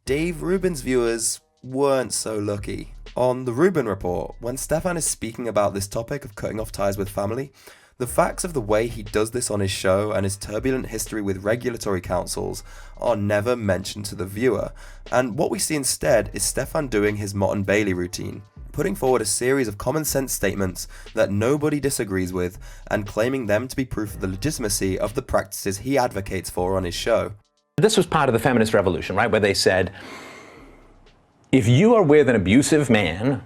Dave Rubin's viewers weren't so lucky. On the Rubbin Report, when Stefan is speaking about this topic of cutting off ties with family, the facts of the way he does this on his show and his turbulent history with regulatory councils are never mentioned to the viewer, and what we see instead is Stefan doing his Motte and Bailey routine, putting forward a series of common sense statements that nobody disagrees with and claiming them to be proof of the legitimacy of the practices he advocates for on his show. This was part of the feminist revolution, right, where they said, if you are with an abusive man,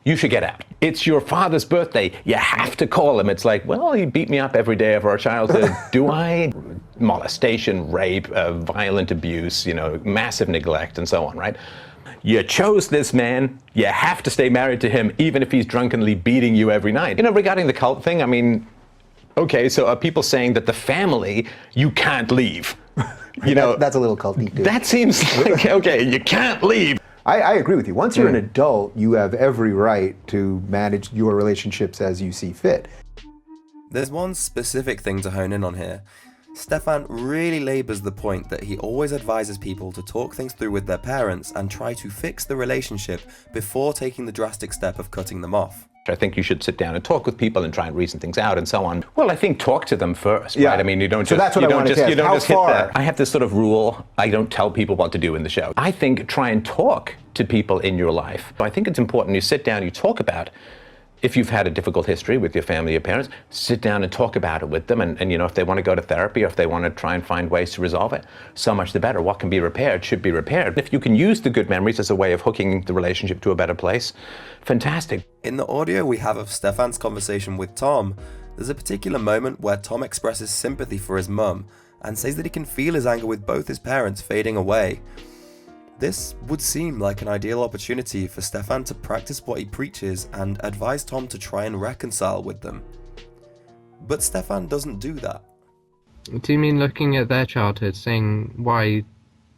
You should get out. It's your father's birthday. You have to call him. It's like, well, he beat me up every day of our childhood. Do I? Molestation, rape, violent abuse, massive neglect, and so on, right? You chose this man. You have to stay married to him, even if he's drunkenly beating you every night. Regarding the cult thing, I mean, okay, so are people saying that the family, you can't leave? That's a little culty, too. That seems like, okay, you can't leave. I agree with you. Once you're an adult, you have every right to manage your relationships as you see fit. There's one specific thing to hone in on here. Stefan really labours the point that he always advises people to talk things through with their parents and try to fix the relationship before taking the drastic step of cutting them off. I think you should sit down and talk with people and try and reason things out and so on. Well, I think talk to them first, Yeah. right? I mean, you don't So just, that's what you I don't wanted just, to you ask. don't How just hit far? that. I have this sort of rule, I don't tell people what to do in the show. I think try and talk to people in your life. I think it's important you sit down, you talk about, if you've had a difficult history with your family, your parents, sit down and talk about it with them. And if they want to go to therapy or if they want to try and find ways to resolve it, so much the better. What can be repaired should be repaired. If you can use the good memories as a way of hooking the relationship to a better place, fantastic. In the audio we have of Stefan's conversation with Tom, there's a particular moment where Tom expresses sympathy for his mum and says that he can feel his anger with both his parents fading away. This would seem like an ideal opportunity for Stefan to practice what he preaches and advise Tom to try and reconcile with them. But Stefan doesn't do that. Do you mean looking at their childhood, saying why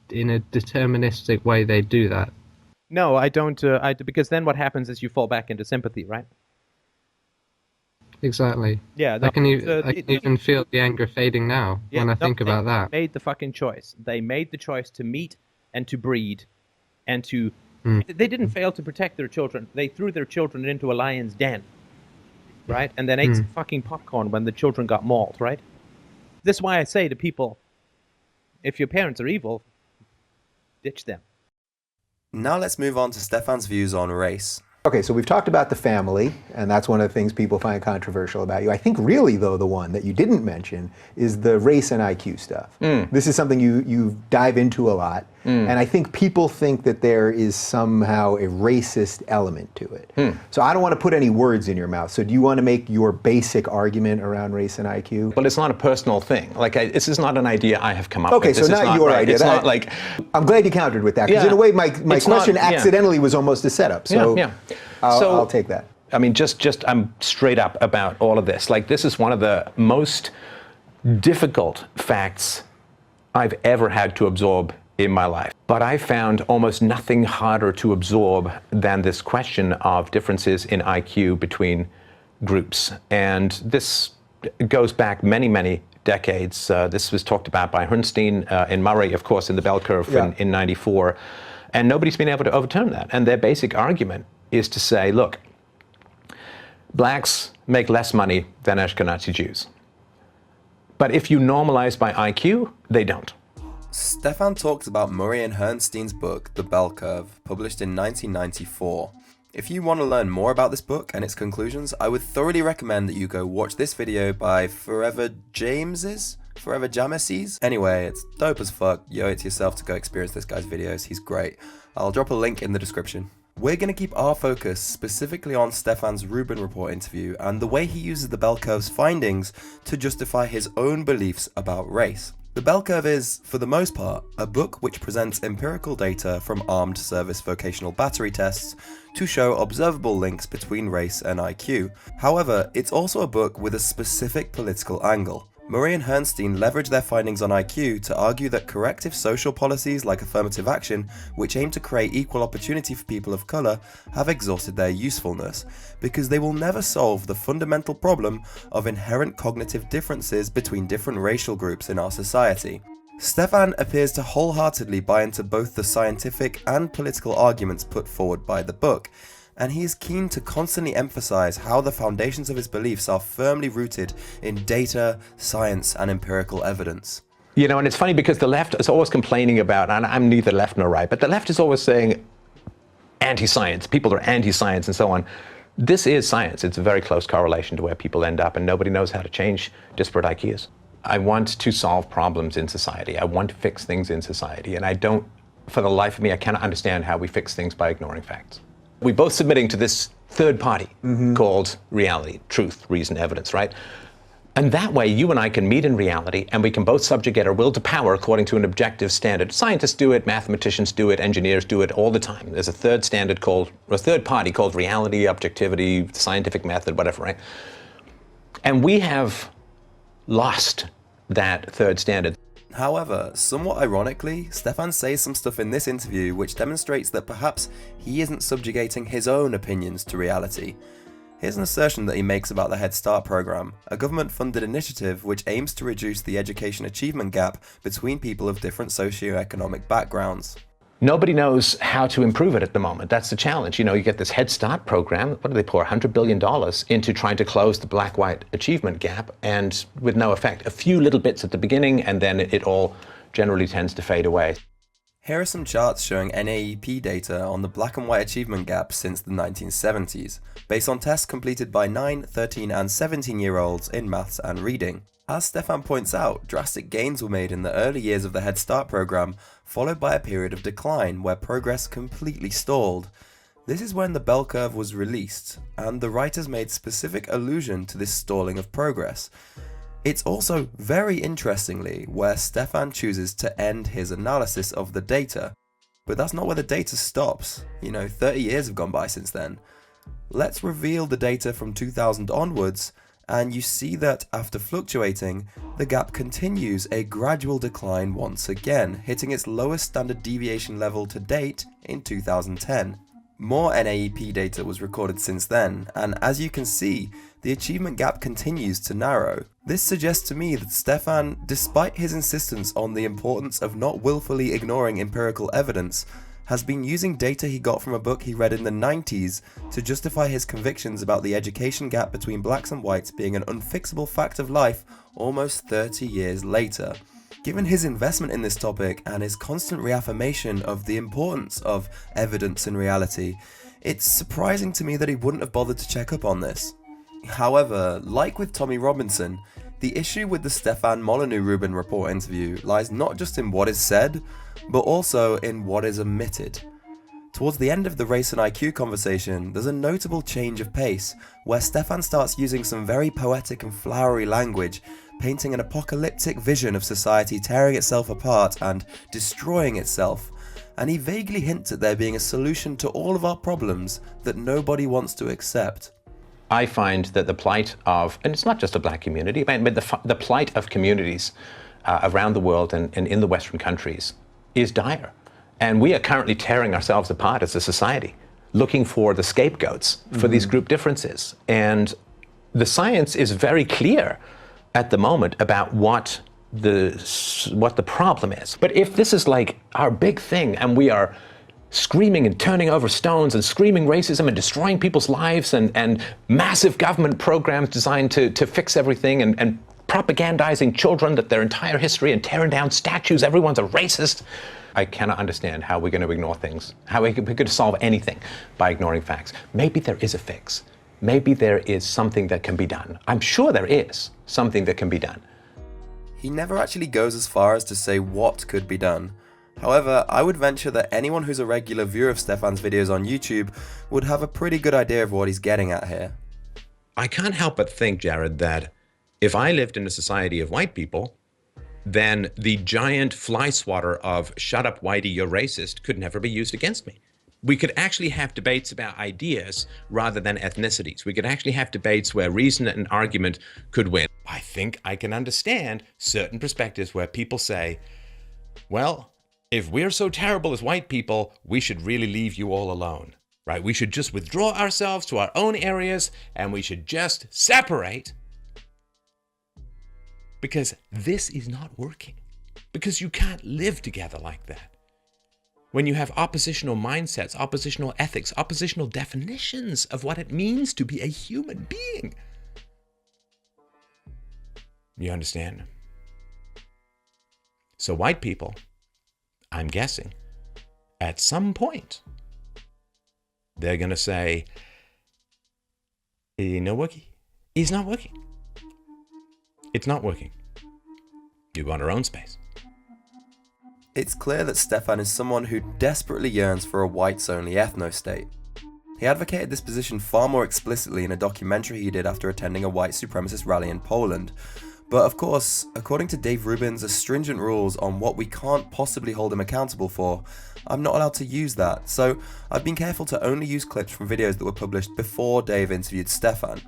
in a deterministic way they do that? No, I don't. Because then what happens is you fall back into sympathy, right? Exactly. Yeah, I can even feel the anger fading now when I think about that. They made the fucking choice. They made the choice to meet and to breed and to... They didn't fail to protect their children. They threw their children into a lion's den, right? And then ate some fucking popcorn when the children got mauled, right? This is why I say to people, if your parents are evil, ditch them. Now let's move on to Stefan's views on race. Okay, so we've talked about the family, and that's one of the things people find controversial about you. I think really, though, the one that you didn't mention is the race and IQ stuff. This is something you dive into a lot, and I think people think that there is somehow a racist element to it. So I don't want to put any words in your mouth. So do you want to make your basic argument around race and IQ? But it's not a personal thing. Like, this is not an idea I have come up Okay, with. so not your idea. It's not like... I'm glad you countered with that, because in a way my question accidentally was almost a setup. So I'll take that. I mean, I'm straight up about all of this. Like, this is one of the most difficult facts I've ever had to absorb in my life. But I found almost nothing harder to absorb than this question of differences in IQ between groups. And this goes back many, many decades. This was talked about by Herrnstein and Murray, of course, in the bell curve in 94. And nobody's been able to overturn that. And their basic argument is to say, look, blacks make less money than Ashkenazi Jews. But if you normalize by IQ, they don't. Stefan talked about Murray and Herrnstein's book, The Bell Curve, published in 1994. If you want to learn more about this book and its conclusions, I would thoroughly recommend that you go watch this video by Forever Jameses? Anyway, it's dope as fuck. You owe it to yourself to go experience this guy's videos. He's great. I'll drop a link in the description. We're going to keep our focus specifically on Stefan's Rubin Report interview and the way he uses the bell curve's findings to justify his own beliefs about race. The Bell Curve is, for the most part, a book which presents empirical data from armed service vocational battery tests to show observable links between race and IQ. However, it's also a book with a specific political angle. Murray and Herrnstein leverage their findings on IQ to argue that corrective social policies like affirmative action, which aim to create equal opportunity for people of colour, have exhausted their usefulness, because they will never solve the fundamental problem of inherent cognitive differences between different racial groups in our society. Stefan appears to wholeheartedly buy into both the scientific and political arguments put forward by the book, and he is keen to constantly emphasize how the foundations of his beliefs are firmly rooted in data, science, and empirical evidence. You know, and it's funny because the left is always complaining about, and I'm neither left nor right, but the left is always saying anti-science, people are anti-science and so on. This is science. It's a very close correlation to where people end up, and nobody knows how to change disparate IQs. I want to solve problems in society. I want to fix things in society, and I don't, for the life of me, I cannot understand how we fix things by ignoring facts. We're both submitting to this third party called reality, truth, reason, evidence, right? And that way, you and I can meet in reality, and we can both subjugate our will to power according to an objective standard. Scientists do it, mathematicians do it, engineers do it all the time. There's a third party called reality, objectivity, scientific method, whatever, right? And we have lost that third standard. However, somewhat ironically, Stefan says some stuff in this interview which demonstrates that perhaps he isn't subjugating his own opinions to reality. Here's an assertion that he makes about the Head Start program, a government-funded initiative which aims to reduce the education achievement gap between people of different socioeconomic backgrounds. Nobody knows how to improve it at the moment. That's the challenge. You know, you get this Head Start program. What do they pour? $100 billion into trying to close the black-white achievement gap, and with no effect. A few little bits at the beginning, and then it all generally tends to fade away. Here are some charts showing NAEP data on the black and white achievement gap since the 1970s, based on tests completed by 9, 13 and 17-year-olds in maths and reading. As Stefan points out, drastic gains were made in the early years of the Head Start program, followed by a period of decline where progress completely stalled. This is when the bell curve was released, and the writers made specific allusion to this stalling of progress. It's also, very interestingly, where Stefan chooses to end his analysis of the data. But that's not where the data stops. 30 years have gone by since then. Let's reveal the data from 2000 onwards, and you see that after fluctuating, the gap continues a gradual decline once again, hitting its lowest standard deviation level to date in 2010. More NAEP data was recorded since then, and as you can see, the achievement gap continues to narrow. This suggests to me that Stefan, despite his insistence on the importance of not willfully ignoring empirical evidence, has been using data he got from a book he read in the 90s to justify his convictions about the education gap between blacks and whites being an unfixable fact of life almost 30 years later. Given his investment in this topic and his constant reaffirmation of the importance of evidence in reality, it's surprising to me that he wouldn't have bothered to check up on this. However, like with Tommy Robinson, the issue with the Stefan Molyneux Rubin Report interview lies not just in what is said, but also in what is omitted. Towards the end of the race and IQ conversation, there's a notable change of pace, where Stefan starts using some very poetic and flowery language, painting an apocalyptic vision of society tearing itself apart and destroying itself, and he vaguely hints at there being a solution to all of our problems that nobody wants to accept. I find that the plight of, and it's not just the black community, but the plight of communities around the world and in the Western countries is dire. And we are currently tearing ourselves apart as a society, looking for the scapegoats for these group differences. And the science is very clear at the moment about what the problem is. But if this is like our big thing, and we are screaming and turning over stones and screaming racism and destroying people's lives and massive government programs designed to fix everything and propagandizing children that their entire history and tearing down statues, everyone's a racist. I cannot understand how we're going to ignore things, how we could solve anything by ignoring facts. Maybe there is a fix. Maybe there is something that can be done. I'm sure there is something that can be done. He never actually goes as far as to say what could be done. However, I would venture that anyone who's a regular viewer of Stefan's videos on YouTube would have a pretty good idea of what he's getting at here. I can't help but think, Jared, that if I lived in a society of white people, then the giant fly swatter of "shut up, whitey, you're racist" could never be used against me. We could actually have debates about ideas rather than ethnicities. We could actually have debates where reason and argument could win. I think I can understand certain perspectives where people say, well, if we're so terrible as white people, we should really leave you all alone, right? We should just withdraw ourselves to our own areas and we should just separate. Because this is not working. Because you can't live together like that. When you have oppositional mindsets, oppositional ethics, oppositional definitions of what it means to be a human being. You understand? So white people, I'm guessing, at some point, they're going to say, it's not working. It's not working. It's not working. You want our own space. It's clear that Stefan is someone who desperately yearns for a whites-only ethnostate. He advocated this position far more explicitly in a documentary he did after attending a white supremacist rally in Poland. But of course, according to Dave Rubin's stringent rules on what we can't possibly hold him accountable for, I'm not allowed to use that, so I've been careful to only use clips from videos that were published before Dave interviewed Stefan.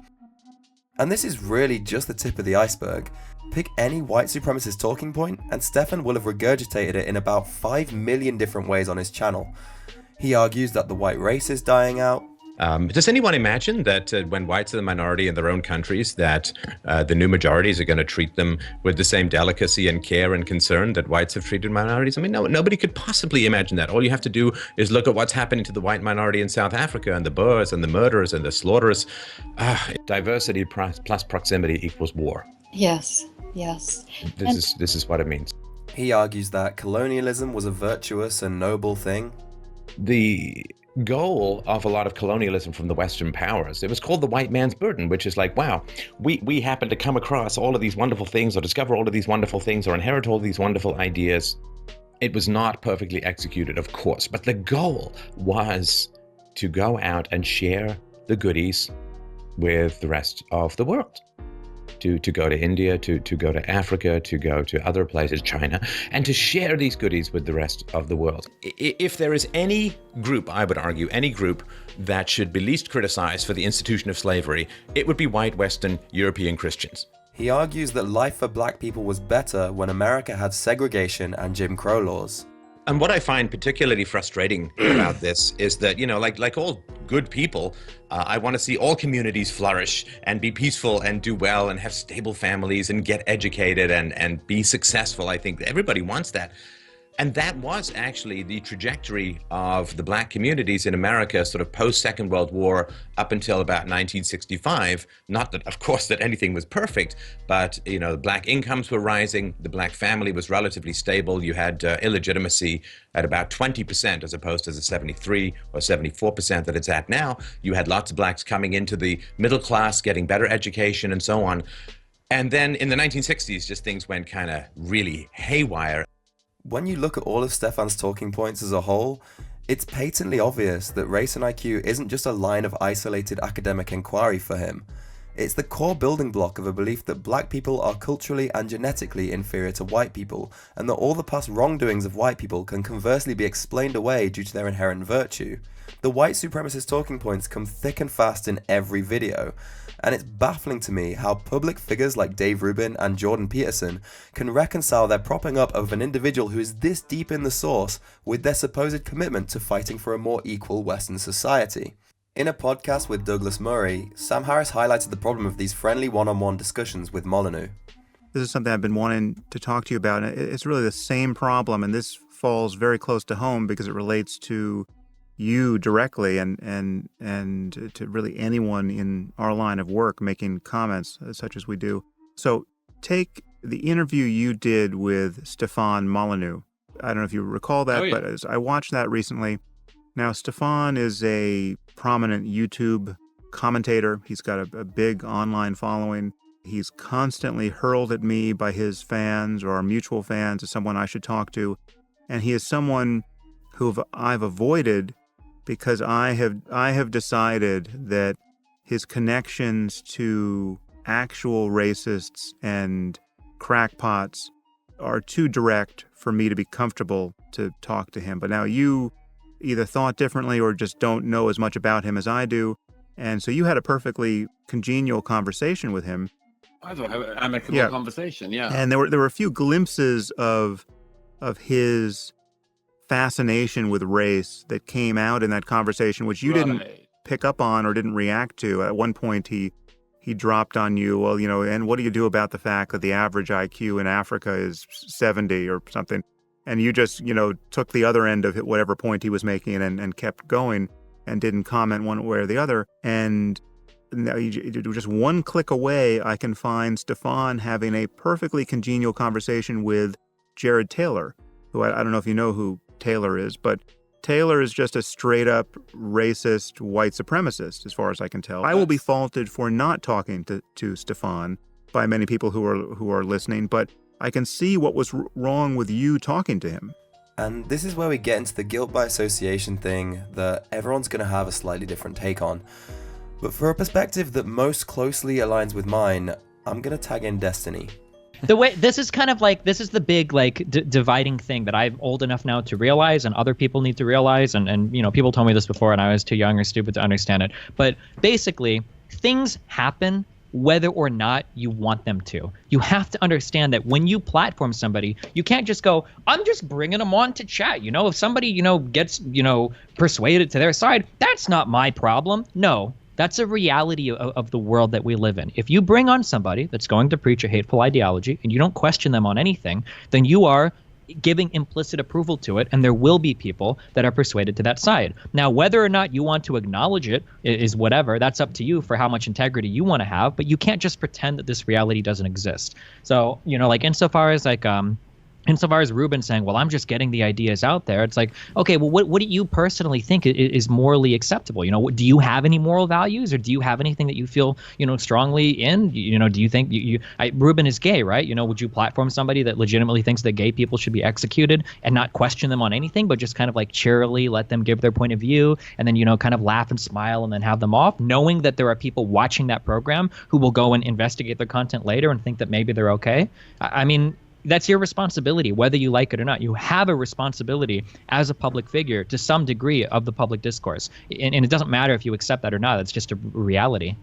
And this is really just the tip of the iceberg. Pick any white supremacist talking point, and Stefan will have regurgitated it in about 5 million different ways on his channel. He argues that the white race is dying out. Does anyone imagine that when whites are the minority in their own countries, that the new majorities are going to treat them with the same delicacy and care and concern that whites have treated minorities? I mean, nobody could possibly imagine that. All you have to do is look at what's happening to the white minority in South Africa, and the Boers and the murderers and the slaughterers. Diversity plus proximity equals war. Yes, yes. This is what it means. He argues that colonialism was a virtuous and noble thing. The goal of a lot of colonialism from the Western powers, it was called the white man's burden, which is like, wow, we happen to come across all of these wonderful things, or discover all of these wonderful things, or inherit all these wonderful ideas. It was not perfectly executed, of course, but the goal was to go out and share the goodies with the rest of the world. To go to India, to go to Africa, to go to other places, China, and to share these goodies with the rest of the world. If there is any group, I would argue, any group that should be least criticized for the institution of slavery, it would be white Western European Christians. He argues that life for black people was better when America had segregation and Jim Crow laws. And what I find particularly frustrating about this is that, you know, like all good people, I want to see all communities flourish and be peaceful and do well and have stable families and get educated and be successful. I think everybody wants that. And that was actually the trajectory of the black communities in America, sort of post-Second World War up until about 1965. Not that, of course, that anything was perfect, but, you know, the black incomes were rising, the black family was relatively stable, you had illegitimacy at about 20% as opposed to the 73 or 74% that it's at now. You had lots of blacks coming into the middle class, getting better education and so on. And then in the 1960s, just things went kind of really haywire. When you look at all of Stefan's talking points as a whole, it's patently obvious that race and IQ isn't just a line of isolated academic inquiry for him. It's the core building block of a belief that black people are culturally and genetically inferior to white people, and that all the past wrongdoings of white people can conversely be explained away due to their inherent virtue. The white supremacist talking points come thick and fast in every video, and it's baffling to me how public figures like Dave Rubin and Jordan Peterson can reconcile their propping up of an individual who is this deep in the source with their supposed commitment to fighting for a more equal Western society. In a podcast with Douglas Murray, Sam Harris highlighted the problem of these friendly one-on-one discussions with Molyneux. This is something I've been wanting to talk to you about. It's really the same problem, and this falls very close to home because it relates to you directly and to really anyone in our line of work making comments such as we do. So take the interview you did with Stefan Molyneux. I don't know if you recall that, but as I watched that recently. Now, Stefan is a prominent YouTube commentator. He's got a big online following. He's constantly hurled at me by his fans or our mutual fans as someone I should talk to. And he is someone who I've avoided because I have decided that his connections to actual racists and crackpots are too direct for me to be comfortable to talk to him. But now you either thought differently or just don't know as much about him as I do. And so you had a perfectly congenial conversation with him. I thought an amicable conversation, yeah. And there were a few glimpses of his fascination with race that came out in that conversation, which you didn't pick up on or didn't react to. At one point, he dropped on you, well, you know, and what do you do about the fact that the average IQ in Africa is 70 or something? And you just, you know, took the other end of whatever point he was making and kept going and didn't comment one way or the other. And now just one click away, I can find Stefan having a perfectly congenial conversation with Jared Taylor, who I don't know if you know who Taylor is, but Taylor is just a straight up racist white supremacist, as far as I can tell. I will be faulted for not talking to Stefan by many people who are listening, but I can see what was wrong with you talking to him. And this is where we get into the guilt by association thing that everyone's going to have a slightly different take on. But for a perspective that most closely aligns with mine, I'm going to tag in destiny. The way this is kind of like, this is the big like dividing thing that I'm old enough now to realize, and other people need to realize, and you know, people told me this before and I was too young or stupid to understand it. But basically, things happen whether or not you want them to. You have to understand that when you platform somebody, you can't just go, I'm just bringing them on to chat. You know, if somebody, you know, gets, you know, persuaded to their side, that's not my problem. No. That's a reality of the world that we live in. If you bring on somebody that's going to preach a hateful ideology and you don't question them on anything, then you are giving implicit approval to it, and there will be people that are persuaded to that side. Now, whether or not you want to acknowledge it is whatever. That's up to you for how much integrity you want to have, but you can't just pretend that this reality doesn't exist. So, you know, like insofar as Rubin saying, well, I'm just getting the ideas out there, it's like, okay, well, what do you personally think is morally acceptable? You know, do you have any moral values, or do you have anything that you feel, you know, strongly in? You know, do you think Rubin is gay, right? You know, would you platform somebody that legitimately thinks that gay people should be executed and not question them on anything, but just kind of like cheerily let them give their point of view and then, you know, kind of laugh and smile and then have them off, knowing that there are people watching that program who will go and investigate their content later and think that maybe they're okay? I mean, that's your responsibility, whether you like it or not. You have a responsibility as a public figure to some degree of the public discourse. And it doesn't matter if you accept that or not. It's just a reality.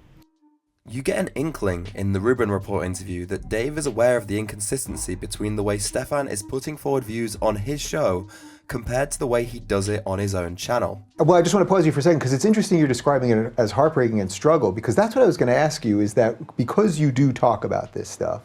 You get an inkling in the Rubbin Report interview that Dave is aware of the inconsistency between the way Stefan is putting forward views on his show compared to the way he does it on his own channel. Well, I just want to pause you for a second, because it's interesting you're describing it as heartbreaking and struggle, because that's what I was going to ask you, is that because you do talk about this stuff,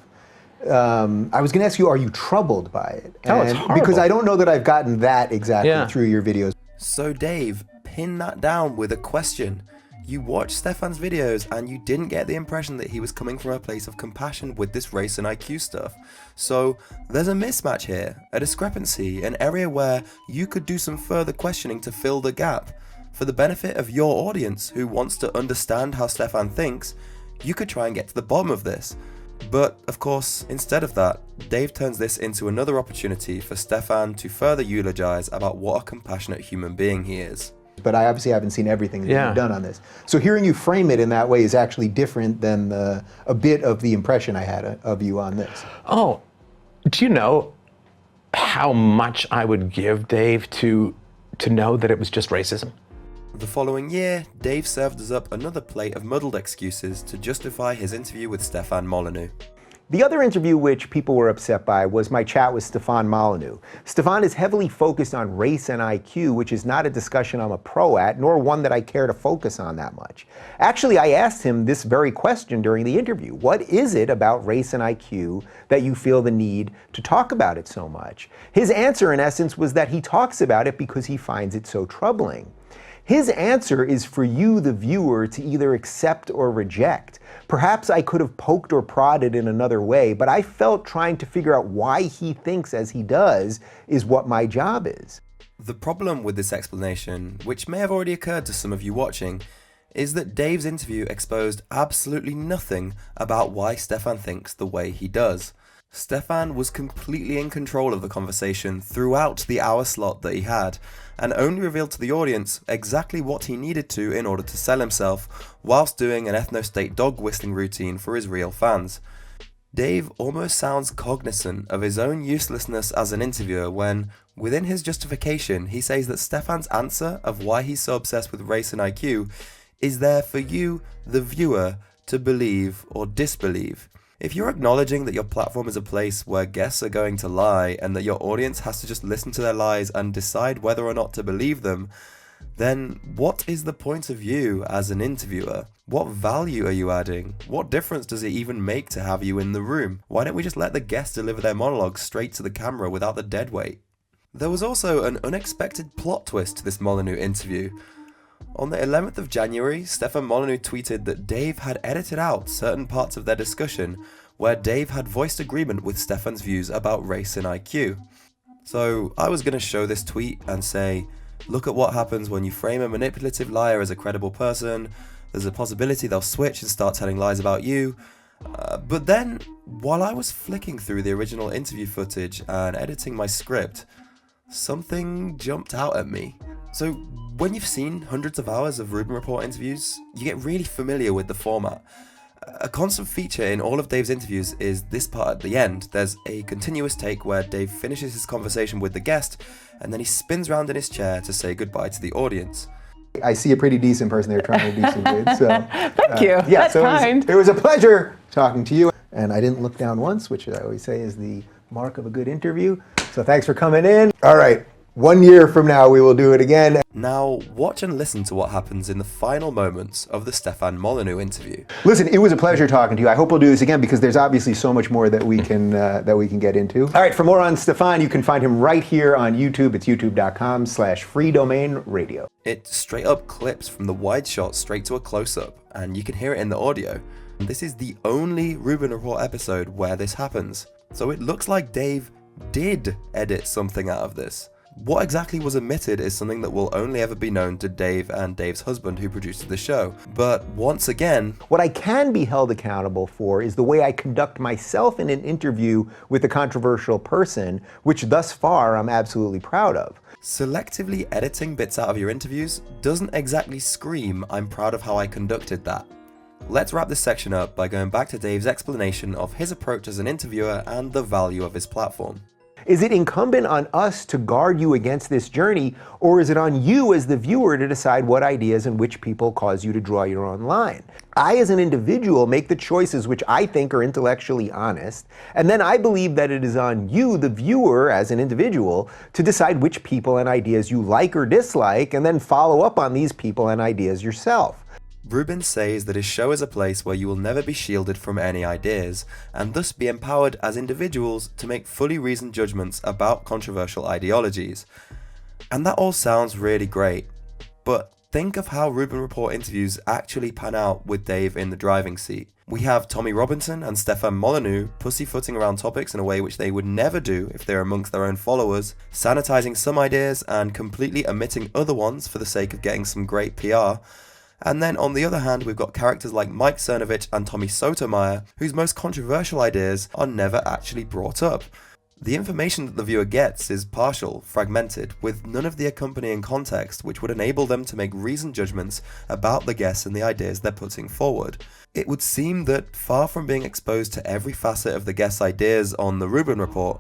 I was going to ask you, are you troubled by it? Oh, it's horrible. Because I don't know that I've gotten that exactly through your videos. So Dave, pin that down with a question. You watched Stefan's videos and you didn't get the impression that he was coming from a place of compassion with this race and IQ stuff. So there's a mismatch here, a discrepancy, an area where you could do some further questioning to fill the gap. For the benefit of your audience who wants to understand how Stefan thinks, you could try and get to the bottom of this. But, of course, instead of that, Dave turns this into another opportunity for Stefan to further eulogize about what a compassionate human being he is. But I obviously haven't seen everything that you've done on this. So hearing you frame it in that way is actually different than a bit of the impression I had of you on this. Oh, do you know how much I would give Dave to know that it was just racism? The following year, Dave served us up another plate of muddled excuses to justify his interview with Stefan Molyneux. The other interview which people were upset by was my chat with Stefan Molyneux. Stefan is heavily focused on race and IQ, which is not a discussion I'm a pro at, nor one that I care to focus on that much. Actually, I asked him this very question during the interview. What is it about race and IQ that you feel the need to talk about it so much? His answer, in essence, was that he talks about it because he finds it so troubling. His answer is for you, the viewer, to either accept or reject. Perhaps I could have poked or prodded in another way, but I felt trying to figure out why he thinks as he does is what my job is. The problem with this explanation, which may have already occurred to some of you watching, is that Dave's interview exposed absolutely nothing about why Stefan thinks the way he does. Stefan was completely in control of the conversation throughout the hour slot that he had, and only revealed to the audience exactly what he needed to in order to sell himself, whilst doing an Ethnostate dog whistling routine for his real fans. Dave almost sounds cognizant of his own uselessness as an interviewer when, within his justification, he says that Stefan's answer of why he's so obsessed with race and IQ is there for you, the viewer, to believe or disbelieve. If you're acknowledging that your platform is a place where guests are going to lie and that your audience has to just listen to their lies and decide whether or not to believe them, then what is the point of you as an interviewer? What value are you adding? What difference does it even make to have you in the room? Why don't we just let the guests deliver their monologues straight to the camera without the dead weight? There was also an unexpected plot twist to this Molyneux interview. On the 11th of January, Stefan Molyneux tweeted that Dave had edited out certain parts of their discussion where Dave had voiced agreement with Stefan's views about race and IQ. So I was going to show this tweet and say, look at what happens when you frame a manipulative liar as a credible person. There's a possibility they'll switch and start telling lies about you. But then, while I was flicking through the original interview footage and editing my script, something jumped out at me. So when you've seen hundreds of hours of Rubin Report interviews, you get really familiar with the format. A constant feature in all of Dave's interviews is this part at the end. There's a continuous take where Dave finishes his conversation with the guest, and then he spins around in his chair to say goodbye to the audience. I see a pretty decent person there trying to do some good. So, Thank you. Yeah, That's so kind. It was a pleasure talking to you. And I didn't look down once, which I always say is the mark of a good interview. So thanks for coming in. All right. 1 year from now, we will do it again. Now, watch and listen to what happens in the final moments of the Stefan Molyneux interview. Listen, it was a pleasure talking to you. I hope we'll do this again because there's obviously so much more that we can get into. All right, for more on Stefan, you can find him right here on YouTube. It's youtube.com/FreeDomain Radio. It straight up clips from the wide shot straight to a close-up, and you can hear it in the audio. This is the only Rubin Report episode where this happens. So it looks like Dave did edit something out of this. What exactly was omitted is something that will only ever be known to Dave and Dave's husband who produced the show. But once again, what I can be held accountable for is the way I conduct myself in an interview with a controversial person, which thus far I'm absolutely proud of. Selectively editing bits out of your interviews doesn't exactly scream, "I'm proud of how I conducted that." Let's wrap this section up by going back to Dave's explanation of his approach as an interviewer and the value of his platform. Is it incumbent on us to guard you against this journey, or is it on you as the viewer to decide what ideas and which people cause you to draw your own line? I, as an individual, make the choices which I think are intellectually honest, and then I believe that it is on you, the viewer, as an individual, to decide which people and ideas you like or dislike, and then follow up on these people and ideas yourself. Rubin says that his show is a place where you will never be shielded from any ideas, and thus be empowered as individuals to make fully reasoned judgments about controversial ideologies. And that all sounds really great, but think of how Rubin Report interviews actually pan out with Dave in the driving seat. We have Tommy Robinson and Stefan Molyneux pussyfooting around topics in a way which they would never do if they're amongst their own followers, sanitizing some ideas and completely omitting other ones for the sake of getting some great PR. And then on the other hand, we've got characters like Mike Cernovich and Tommy Sotomayor, whose most controversial ideas are never actually brought up. The information that the viewer gets is partial, fragmented, with none of the accompanying context which would enable them to make reasoned judgments about the guests and the ideas they're putting forward. It would seem that far from being exposed to every facet of the guests' ideas on the Rubin Report,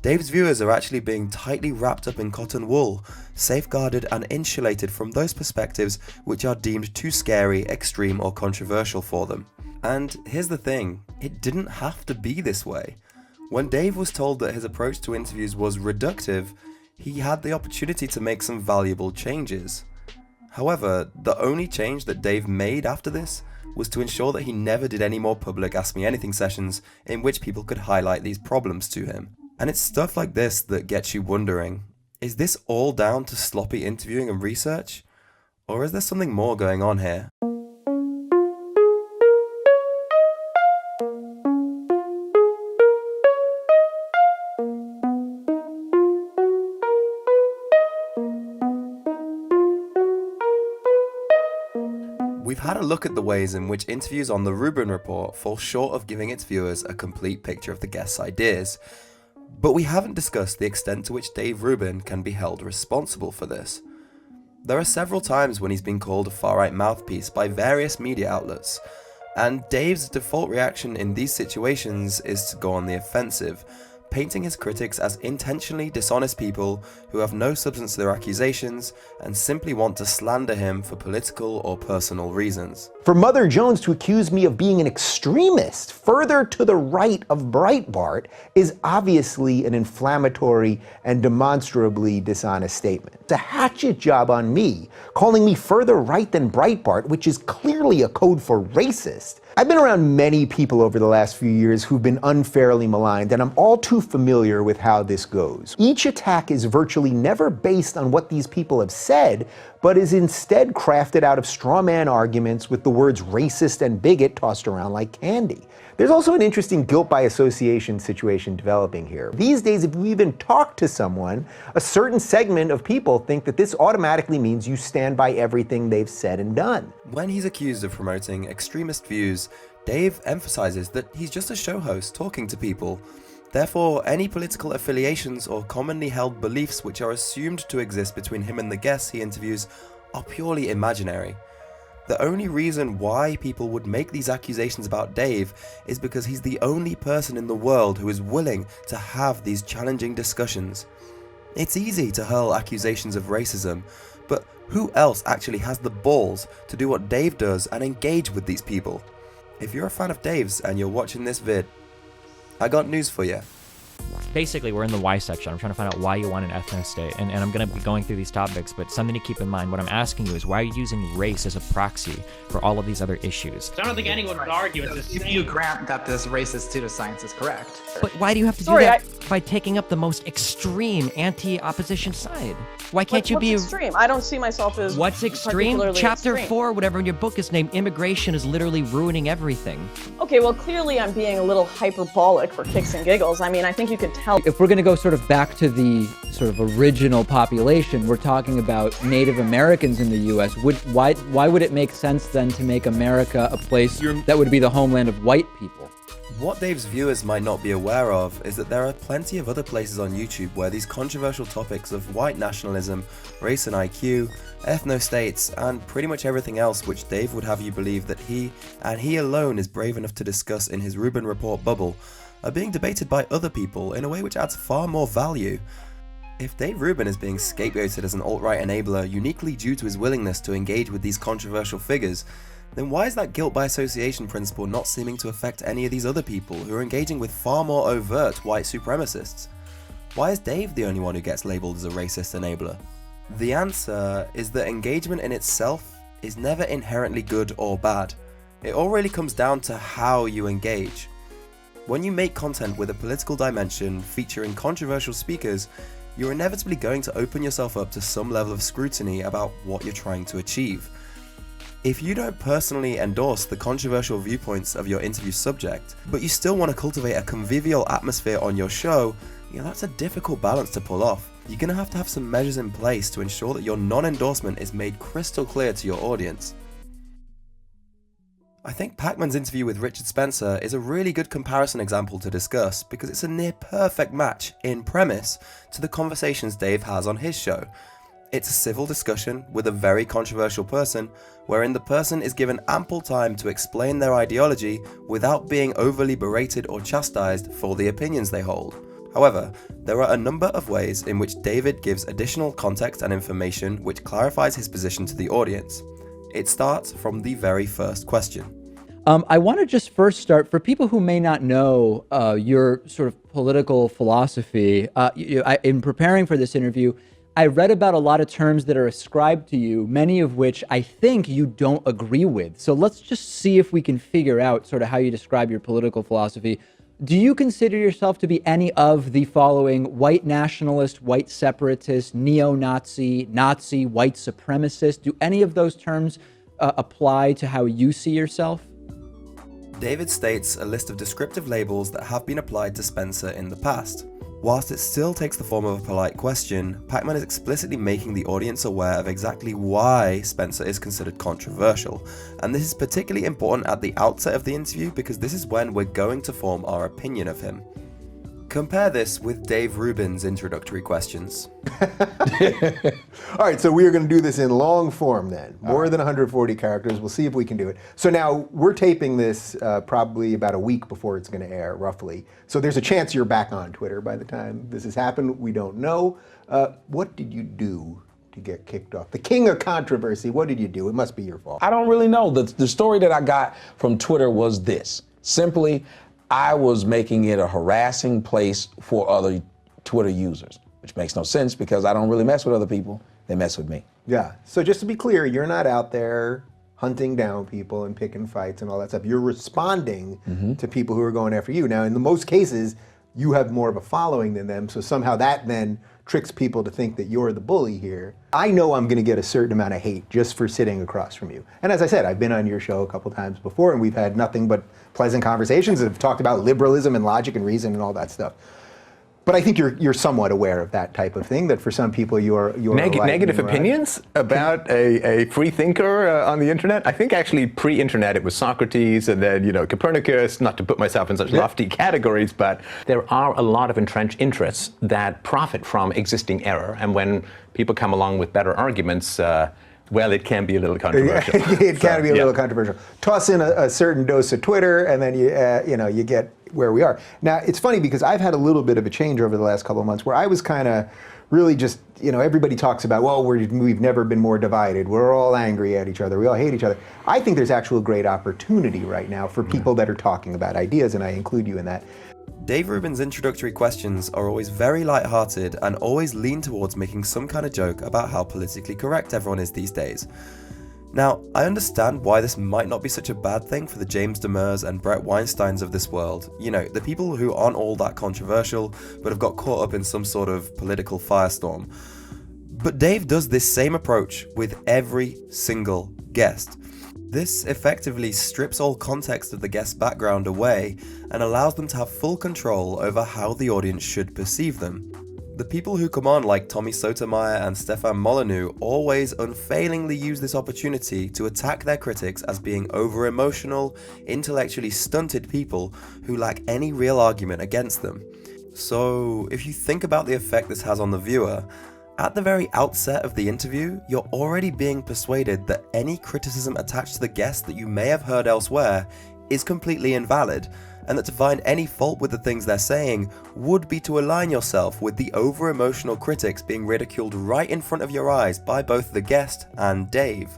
Dave's viewers are actually being tightly wrapped up in cotton wool, safeguarded and insulated from those perspectives which are deemed too scary, extreme or controversial for them. And here's the thing, it didn't have to be this way. When Dave was told that his approach to interviews was reductive, he had the opportunity to make some valuable changes. However, the only change that Dave made after this was to ensure that he never did any more public Ask Me Anything sessions in which people could highlight these problems to him. And it's stuff like this that gets you wondering, is this all down to sloppy interviewing and research? Or is there something more going on here? We've had a look at the ways in which interviews on the Rubin Report fall short of giving its viewers a complete picture of the guests' ideas. But we haven't discussed the extent to which Dave Rubin can be held responsible for this. There are several times when he's been called a far-right mouthpiece by various media outlets, and Dave's default reaction in these situations is to go on the offensive, painting his critics as intentionally dishonest people who have no substance to their accusations and simply want to slander him for political or personal reasons. For Mother Jones to accuse me of being an extremist further to the right of Breitbart is obviously an inflammatory and demonstrably dishonest statement. It's a hatchet job on me, calling me further right than Breitbart, which is clearly a code for racist. I've been around many people over the last few years who've been unfairly maligned, and I'm all too familiar with how this goes. Each attack is virtually never based on what these people have said, but is instead crafted out of straw man arguments with the words racist and bigot tossed around like candy. There's also an interesting guilt by association situation developing here. These days, if you even talk to someone, a certain segment of people think that this automatically means you stand by everything they've said and done. When he's accused of promoting extremist views, Dave emphasizes that he's just a show host talking to people. Therefore, any political affiliations or commonly held beliefs which are assumed to exist between him and the guests he interviews are purely imaginary. The only reason why people would make these accusations about Dave is because he's the only person in the world who is willing to have these challenging discussions. It's easy to hurl accusations of racism, but who else actually has the balls to do what Dave does and engage with these people? If you're a fan of Dave's and you're watching this vid, I got news for you. Basically, we're in the why section. I'm trying to find out why you want an ethnostate, and I'm going to be going through these topics, but something to keep in mind, what I'm asking you is why are you using race as a proxy for all of these other issues? I don't think anyone would argue it's the same. If you grant that this racist pseudoscience is correct. But why do you have to do that by taking up the most extreme anti-opposition side? Why can't you be... What's extreme? I don't see myself as What's extreme? Chapter 4, whatever in your book is named, immigration is literally ruining everything. Okay, well, clearly I'm being a little hyperbolic for kicks and giggles. I mean, I think you could tell. If we're going to go sort of back to the sort of original population, we're talking about Native Americans in the U.S. Why would it make sense then to make America a place that would be the homeland of white people? What Dave's viewers might not be aware of is that there are plenty of other places on YouTube where these controversial topics of white nationalism, race and IQ, ethnostates, and pretty much everything else which Dave would have you believe that he, and he alone, is brave enough to discuss in his Rubin Report bubble, are being debated by other people in a way which adds far more value. If Dave Rubin is being scapegoated as an alt-right enabler uniquely due to his willingness to engage with these controversial figures, then why is that guilt by association principle not seeming to affect any of these other people who are engaging with far more overt white supremacists? Why is Dave the only one who gets labelled as a racist enabler? The answer is that engagement in itself is never inherently good or bad. It all really comes down to how you engage. When you make content with a political dimension featuring controversial speakers, you're inevitably going to open yourself up to some level of scrutiny about what you're trying to achieve. If you don't personally endorse the controversial viewpoints of your interview subject, but you still want to cultivate a convivial atmosphere on your show, that's a difficult balance to pull off. You're going to have some measures in place to ensure that your non-endorsement is made crystal clear to your audience. I think Pacman's interview with Richard Spencer is a really good comparison example to discuss because it's a near perfect match in premise to the conversations Dave has on his show. It's a civil discussion with a very controversial person, wherein the person is given ample time to explain their ideology without being overly berated or chastised for the opinions they hold. However, there are a number of ways in which David gives additional context and information which clarifies his position to the audience. It starts from the very first question. I want to just first start, for people who may not know your sort of political philosophy, in preparing for this interview, I read about a lot of terms that are ascribed to you, many of which I think you don't agree with. So let's just see if we can figure out sort of how you describe your political philosophy. Do you consider yourself to be any of the following: white nationalist, white separatist, neo-Nazi, Nazi, white supremacist? Do any of those terms apply to how you see yourself? David states a list of descriptive labels that have been applied to Spencer in the past. Whilst it still takes the form of a polite question, Pacman is explicitly making the audience aware of exactly why Spencer is considered controversial, and this is particularly important at the outset of the interview because this is when we're going to form our opinion of him. Compare this with Dave Rubin's introductory questions. All right, so we are going to do this in long form then. More than 140 characters. We'll see if we can do it. So now we're taping this probably about a week before it's going to air, roughly. So there's a chance you're back on Twitter by the time this has happened. We don't know. What did you do to get kicked off? The king of controversy, what did you do? It must be your fault. I don't really know. The story that I got from Twitter was this. Simply, I was making it a harassing place for other Twitter users, which makes no sense because I don't really mess with other people. They mess with me. Yeah. So just to be clear, you're not out there hunting down people and picking fights and all that stuff. You're responding to people who are going after you. Now, in the most cases, you have more of a following than them, so somehow that then tricks people to think that you're the bully here. I know I'm going to get a certain amount of hate just for sitting across from you. And as I said, I've been on your show a couple times before, and we've had nothing but pleasant conversations and have talked about liberalism and logic and reason and all that stuff. But I think you're somewhat aware of that type of thing, that for some people you're negative opinions about a free thinker on the internet. I think actually pre-internet it was Socrates and then, Copernicus, not to put myself in such lofty categories, but there are a lot of entrenched interests that profit from existing error. And when people come along with better arguments, well, it can be a little controversial. It can be a little controversial. Toss in a certain dose of Twitter, and then you get where we are. Now, it's funny because I've had a little bit of a change over the last couple of months where I was kind of really just, everybody talks about, well, we've never been more divided. We're all angry at each other. We all hate each other. I think there's actual great opportunity right now for people that are talking about ideas, and I include you in that. Dave Rubin's introductory questions are always very light-hearted and always lean towards making some kind of joke about how politically correct everyone is these days. Now, I understand why this might not be such a bad thing for the James Demers and Brett Weinsteins of this world. The people who aren't all that controversial, but have got caught up in some sort of political firestorm. But Dave does this same approach with every single guest. This effectively strips all context of the guest's background away and allows them to have full control over how the audience should perceive them. The people who come on like Tommy Sotomayor and Stefan Molyneux always unfailingly use this opportunity to attack their critics as being over-emotional, intellectually stunted people who lack any real argument against them. So, if you think about the effect this has on the viewer, at the very outset of the interview, you're already being persuaded that any criticism attached to the guest that you may have heard elsewhere is completely invalid, and that to find any fault with the things they're saying would be to align yourself with the over-emotional critics being ridiculed right in front of your eyes by both the guest and Dave.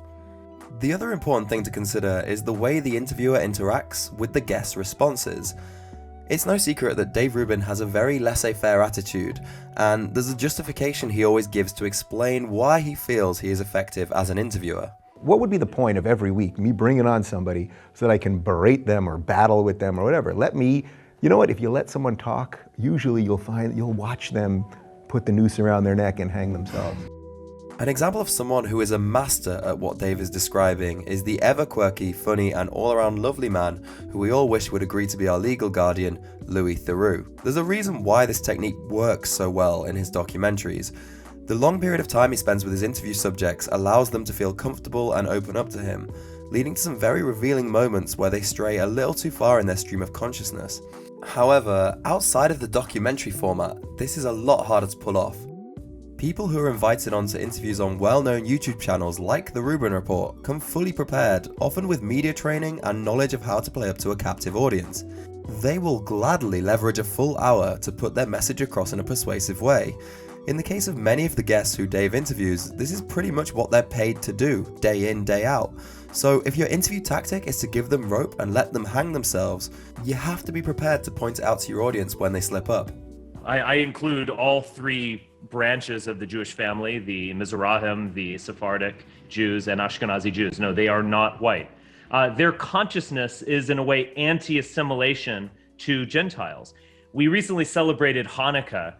The other important thing to consider is the way the interviewer interacts with the guest's responses. It's no secret that Dave Rubin has a very laissez-faire attitude, and there's a justification he always gives to explain why he feels he is effective as an interviewer. What would be the point of every week me bringing on somebody so that I can berate them or battle with them or whatever? If you let someone talk, usually you'll watch them put the noose around their neck and hang themselves. An example of someone who is a master at what Dave is describing is the ever quirky, funny, and all-around lovely man who we all wish would agree to be our legal guardian, Louis Theroux. There's a reason why this technique works so well in his documentaries. The long period of time he spends with his interview subjects allows them to feel comfortable and open up to him, leading to some very revealing moments where they stray a little too far in their stream of consciousness. However, outside of the documentary format, this is a lot harder to pull off. People who are invited onto interviews on well-known YouTube channels like the Rubin Report come fully prepared, often with media training and knowledge of how to play up to a captive audience. They will gladly leverage a full hour to put their message across in a persuasive way. In the case of many of the guests who Dave interviews, this is pretty much what they're paid to do, day in, day out. So if your interview tactic is to give them rope and let them hang themselves, you have to be prepared to point it out to your audience when they slip up. I include all three branches of the Jewish family, the Mizrahim, the Sephardic Jews, and Ashkenazi Jews. No, they are not white. Their consciousness is in a way anti-assimilation to Gentiles. We recently celebrated Hanukkah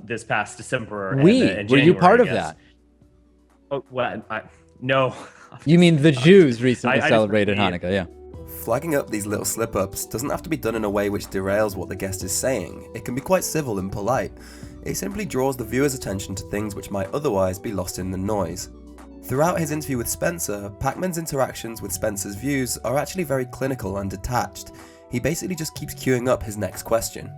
this past December. And Were January, you part of that? Oh, well, no. You mean the Jews recently celebrated Hanukkah, yeah. Flagging up these little slip-ups doesn't have to be done in a way which derails what the guest is saying. It can be quite civil and polite. It simply draws the viewer's attention to things which might otherwise be lost in the noise. Throughout his interview with Spencer, Pacman's interactions with Spencer's views are actually very clinical and detached. He basically just keeps queuing up his next question.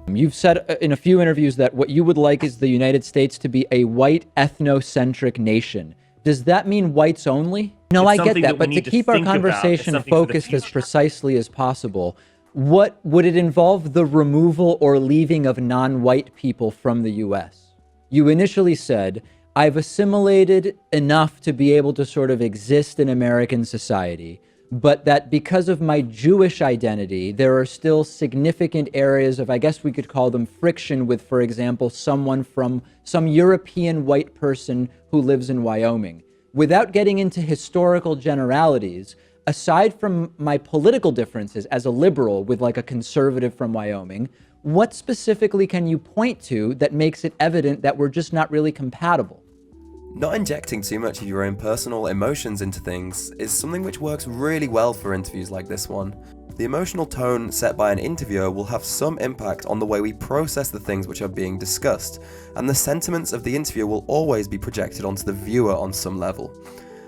You've said in a few interviews that what you would like is the United States to be a white ethnocentric nation. Does that mean whites only? No, I get that, but to keep our conversation focused as precisely as possible, what would it involve the removal or leaving of non-white people from the US? You initially said, I've assimilated enough to be able to sort of exist in American society, but that because of my Jewish identity, there are still significant areas of, I guess we could call them friction with, for example, someone from some European white person who lives in Wyoming. Without getting into historical generalities, aside from my political differences as a liberal with like a conservative from Wyoming, what specifically can you point to that makes it evident that we're just not really compatible? Not injecting too much of your own personal emotions into things is something which works really well for interviews like this one. the emotional tone set by an interviewer will have some impact on the way we process the things which are being discussed, and the sentiments of the interviewer will always be projected onto the viewer on some level.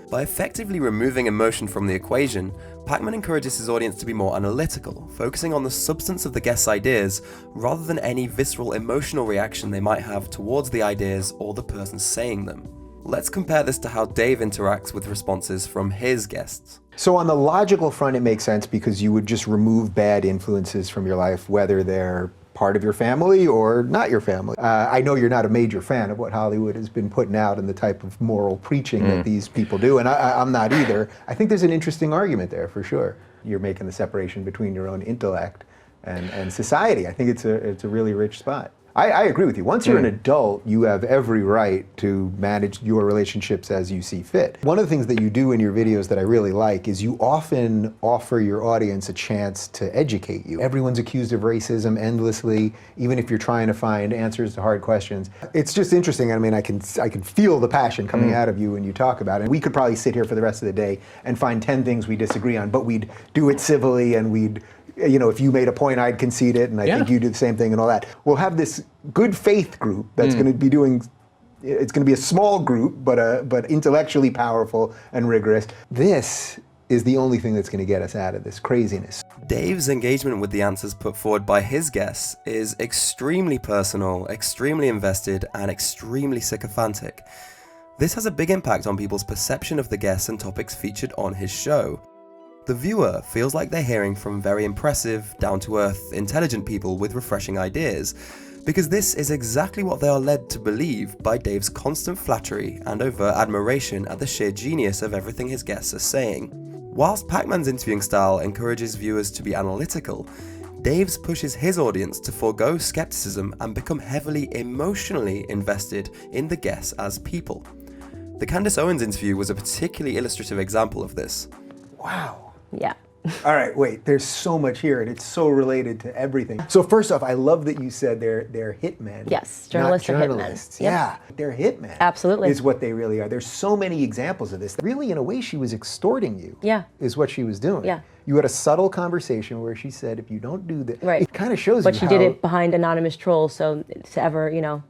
By effectively removing emotion from the equation, Pakman encourages his audience to be more analytical, focusing on the substance of the guest's ideas rather than any visceral emotional reaction they might have towards the ideas or the person saying them. Let's compare this to how Dave interacts with responses from his guests. So on the logical front, it makes sense because you would just remove bad influences from your life, whether they're part of your family or not your family. I know you're not a major fan of what Hollywood has been putting out and the type of moral preaching that these people do, and I'm not either. I think there's an interesting argument there for sure. You're making the separation between your own intellect and society. I think it's a really rich spot. I agree with you. Once you're an adult, you have every right to manage your relationships as you see fit. One of the things that you do in your videos that I really like is you often offer your audience a chance to educate you. Everyone's accused of racism endlessly, even if you're trying to find answers to hard questions. It's just interesting. I mean, I can feel the passion coming out of you when you talk about it. We could probably sit here for the rest of the day and find 10 things we disagree on, but we'd do it civilly, and we'd, you know, if you made a point, I'd concede it, and I think you do the same thing and all that. We'll have this good faith group that's going to be doing, it's going to be a small group, but intellectually powerful and rigorous. This is the only thing that's going to get us out of this craziness. Dave's engagement with the answers put forward by his guests is extremely personal, extremely invested, and extremely sycophantic. This has a big impact on people's perception of the guests and topics featured on his show. The viewer feels like they're hearing from very impressive, down-to-earth, intelligent people with refreshing ideas, because this is exactly what they are led to believe by Dave's constant flattery and overt admiration at the sheer genius of everything his guests are saying. Whilst Pakman's interviewing style encourages viewers to be analytical, Dave's pushes his audience to forego skepticism and become heavily emotionally invested in the guests as people. The Candace Owens interview was a particularly illustrative example of this. Wow. Yeah. All right, wait, there's so much here, and it's so related to everything. So first off, I love that you said they're hitmen. Yes, journalists not are journalists. hitmen. Yep. Yeah, they're hitmen. Absolutely. Is what they really are. There's so many examples of this. Really, in a way, she was extorting you. Yeah. Is what she was doing. Yeah. You had a subtle conversation where she said, if you don't do this, right. It kind of shows but you she did it behind anonymous trolls, so to ever, you know.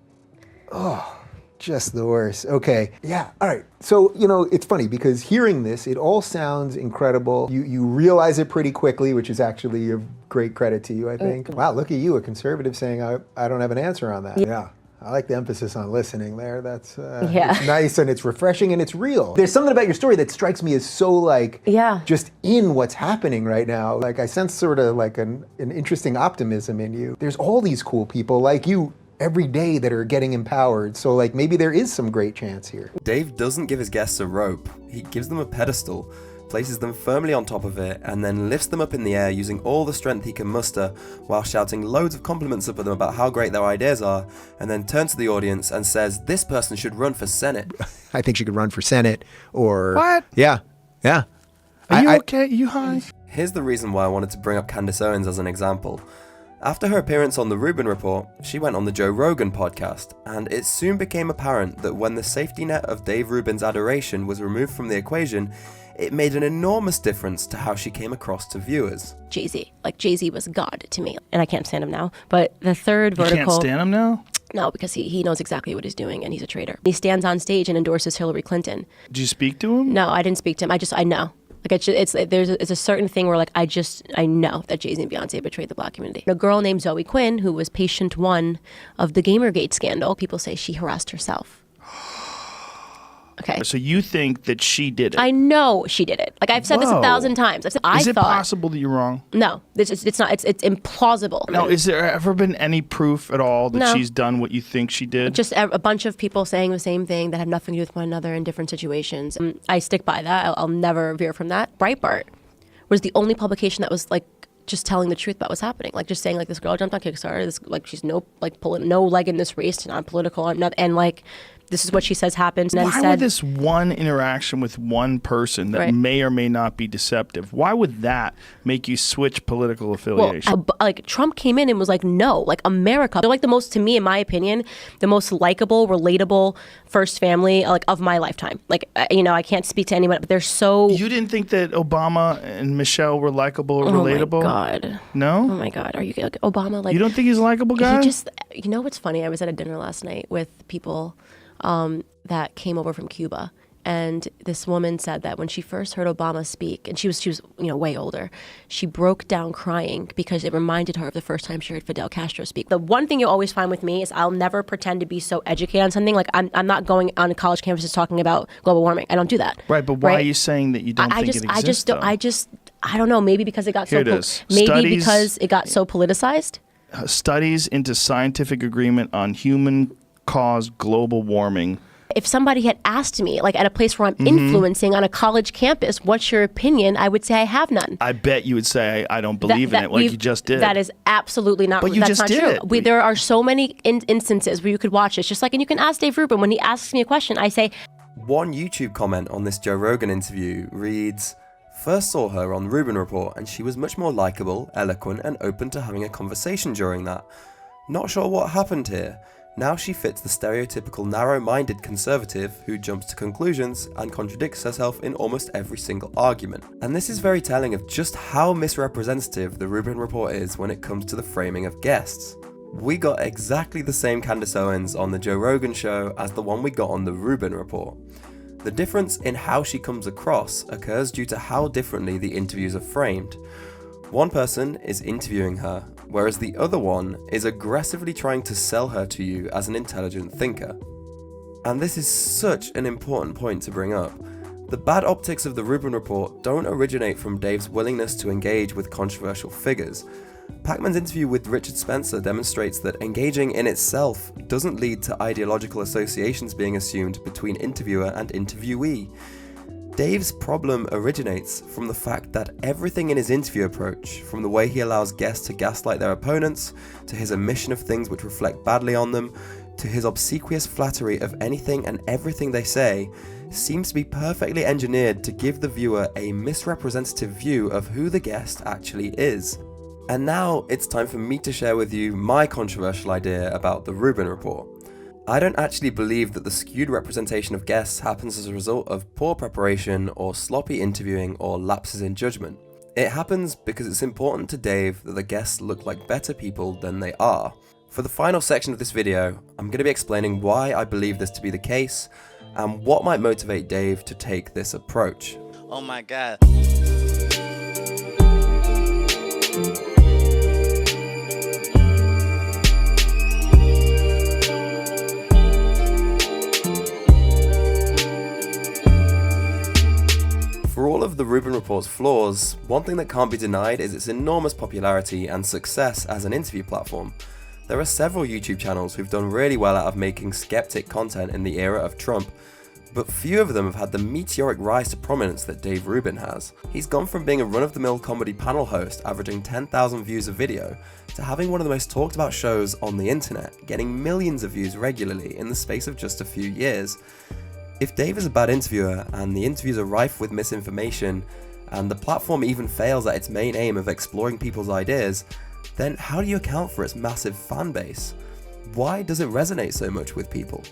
Oh. Just the worst. Okay. Yeah. All right. So, you know, it's funny because hearing this, it all sounds incredible. You realize it pretty quickly, which is actually a great credit to you, I think. Wow, look at you, a conservative saying, I don't have an answer on that. Yeah. I like the emphasis on listening there. That's it's nice, and it's refreshing, and it's real. There's something about your story that strikes me as so like just in what's happening right now. Like I sense sort of like an interesting optimism in you. There's all these cool people like you every day that are getting empowered, so like maybe there is some great chance here. Dave doesn't give his guests a rope, he gives them a pedestal, places them firmly on top of it, and then lifts them up in the air using all the strength he can muster while shouting loads of compliments up at them about how great their ideas are, and then turns to the audience and says, this person should run for Senate. I think she could run for Senate, or... What? Yeah. Are you okay? You high? Here's the reason why I wanted to bring up Candace Owens as an example. After her appearance on the Rubin Report, she went on the Joe Rogan podcast, and it soon became apparent that when the safety net of Dave Rubin's adoration was removed from the equation, it made an enormous difference to how she came across to viewers. Jay-Z. Like, Jay-Z was God to me, and I can't stand him now. But the third vertical... You can't stand him now? No, because he knows exactly what he's doing, and he's a traitor. He stands on stage and endorses Hillary Clinton. Did you speak to him? No, I didn't speak to him. I know. Like it's a certain thing where like I know that Jay-Z and Beyonce betrayed the black community. A girl named Zoe Quinn, who was patient one of the Gamergate scandal, people say she harassed herself. Okay. So you think that she did it? I know she did it. Like I've said this 1,000 times. Is it possible that you're wrong? No, it's not. It's implausible. No, is there ever been any proof at all that No. she's done what you think she did? Just a bunch of people saying the same thing that have nothing to do with one another in different situations. I stick by that. I'll never veer from that. Breitbart was the only publication that was like just telling the truth about what's happening. Like just saying like this girl jumped on Kickstarter. This like she's no leg in this race, not political, and like this is what she says happened. And why said, would this one interaction with one person that Right. may or may not be deceptive, why would that make you switch political affiliation? Well, like Trump came in and was like, no, like America, they're like the most, to me, in my opinion, the most likable, relatable first family like of my lifetime. Like, you know, I can't speak to anyone, but they're so. You didn't think that Obama and Michelle were likable or relatable? Oh my God. No? Oh my God. Are you like Obama? Like, you don't think he's a likable guy? He just, you know what's funny? I was at a dinner last night with people that came over from Cuba. And this woman said that when she first heard Obama speak, and she was you know, way older, she broke down crying because it reminded her of the first time she heard Fidel Castro speak. The one thing you always find with me is I'll never pretend to be so educated on something. Like I'm not going on college campuses talking about global warming. I don't do that. Right, but why are you saying that you don't think it exists? I don't know. Maybe because it got Here so. it is. Maybe Studies- because it got so politicized. Studies into scientific agreement on human-caused global warming. If somebody had asked me, like at a place where I'm Mm-hmm. influencing on a college campus, what's your opinion? I would say I have none. I bet you would say, I don't believe in it, like you just did. That is absolutely not. But you that's just not did true. it. There are so many instances where you could watch this. Just like, and you can ask Dave Rubin when he asks me a question. I say, One YouTube comment on this Joe Rogan interview reads, "First saw her on Rubin Report and she was much more likable, eloquent and open to having a conversation during that. Not sure what happened here. Now she fits the stereotypical narrow-minded conservative who jumps to conclusions and contradicts herself in almost every single argument." And this is very telling of just how misrepresentative the Rubin Report is when it comes to the framing of guests. We got exactly the same Candace Owens on the Joe Rogan show as the one we got on the Rubin Report. The difference in how she comes across occurs due to how differently the interviews are framed. One person is interviewing her, whereas the other one is aggressively trying to sell her to you as an intelligent thinker. And this is such an important point to bring up. The bad optics of the Rubin Report don't originate from Dave's willingness to engage with controversial figures. Pacman's interview with Richard Spencer demonstrates that engaging in itself doesn't lead to ideological associations being assumed between interviewer and interviewee. Dave's problem originates from the fact that everything in his interview approach, from the way he allows guests to gaslight their opponents, to his omission of things which reflect badly on them, to his obsequious flattery of anything and everything they say, seems to be perfectly engineered to give the viewer a misrepresentative view of who the guest actually is. And now it's time for me to share with you my controversial idea about the Rubin Report. I don't actually believe that the skewed representation of guests happens as a result of poor preparation or sloppy interviewing or lapses in judgment. It happens because it's important to Dave that the guests look like better people than they are. For the final section of this video, I'm going to be explaining why I believe this to be the case and what might motivate Dave to take this approach. Oh my God. For all of the Rubin Report's flaws, one thing that can't be denied is its enormous popularity and success as an interview platform. There are several YouTube channels who've done really well out of making skeptic content in the era of Trump, but few of them have had the meteoric rise to prominence that Dave Rubin has. He's gone from being a run-of-the-mill comedy panel host averaging 10,000 views a video, to having one of the most talked about shows on the internet, getting millions of views regularly in the space of just a few years. If Dave is a bad interviewer, and the interviews are rife with misinformation, and the platform even fails at its main aim of exploring people's ideas, then how do you account for its massive fan base? Why does it resonate so much with people?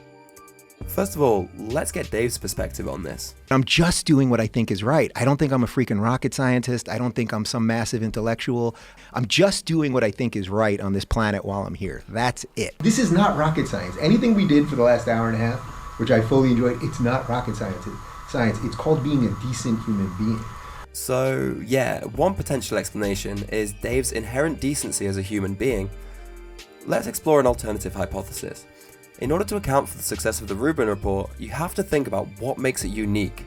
First of all, let's get Dave's perspective on this. I'm just doing what I think is right. I don't think I'm a freaking rocket scientist. I don't think I'm some massive intellectual. I'm just doing what I think is right on this planet while I'm here. That's it. This is not rocket science. Anything we did for the last hour and a half, which I fully enjoyed, it's not rocket science. It's called being a decent human being. So yeah, one potential explanation is Dave's inherent decency as a human being. Let's explore an alternative hypothesis. In order to account for the success of the Rubin Report, you have to think about what makes it unique.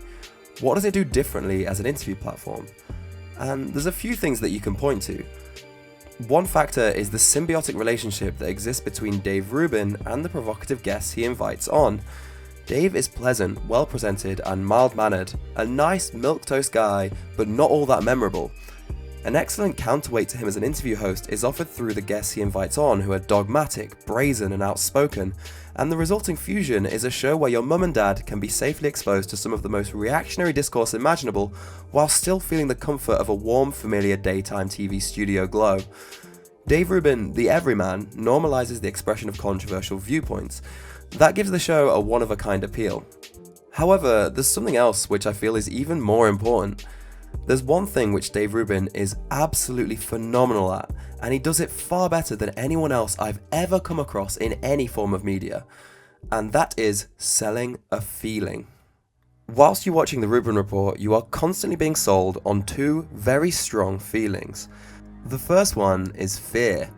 What does it do differently as an interview platform? And there's a few things that you can point to. One factor is the symbiotic relationship that exists between Dave Rubin and the provocative guests he invites on. Dave is pleasant, well-presented and mild-mannered, a nice milquetoast guy, but not all that memorable. An excellent counterweight to him as an interview host is offered through the guests he invites on, who are dogmatic, brazen and outspoken, and the resulting fusion is a show where your mum and dad can be safely exposed to some of the most reactionary discourse imaginable while still feeling the comfort of a warm, familiar daytime TV studio glow. Dave Rubin, the everyman, normalizes the expression of controversial viewpoints. That gives the show a one-of-a-kind appeal. However, there's something else which I feel is even more important. There's one thing which Dave Rubin is absolutely phenomenal at, and he does it far better than anyone else I've ever come across in any form of media, and that is selling a feeling. Whilst you're watching the Rubbin Report, you are constantly being sold on two very strong feelings. The first one is fear,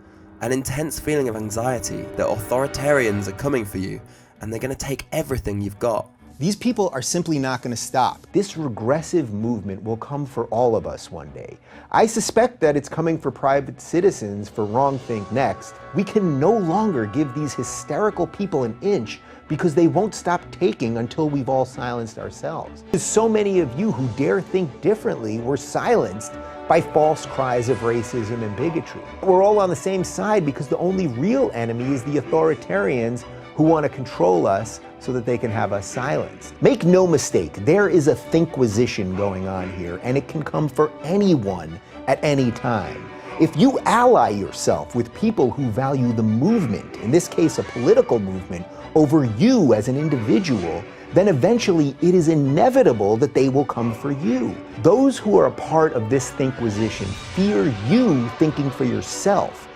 an intense feeling of anxiety that authoritarians are coming for you, and they're going to take everything you've got. These people are simply not going to stop. This regressive movement will come for all of us one day. I suspect that it's coming for private citizens for Wrong Think Next. We can no longer give these hysterical people an inch because they won't stop taking until we've all silenced ourselves. So many of you who dare think differently were silenced by false cries of racism and bigotry. We're all on the same side because the only real enemy is the authoritarians who want to control us so that they can have us silenced. Make no mistake, there is a thinquisition going on here, and it can come for anyone at any time. If you ally yourself with people who value the movement, in this case a political movement, over you as an individual, then eventually it is inevitable that they will come for you. Those who are a part of this thinquisition fear you thinking for yourself.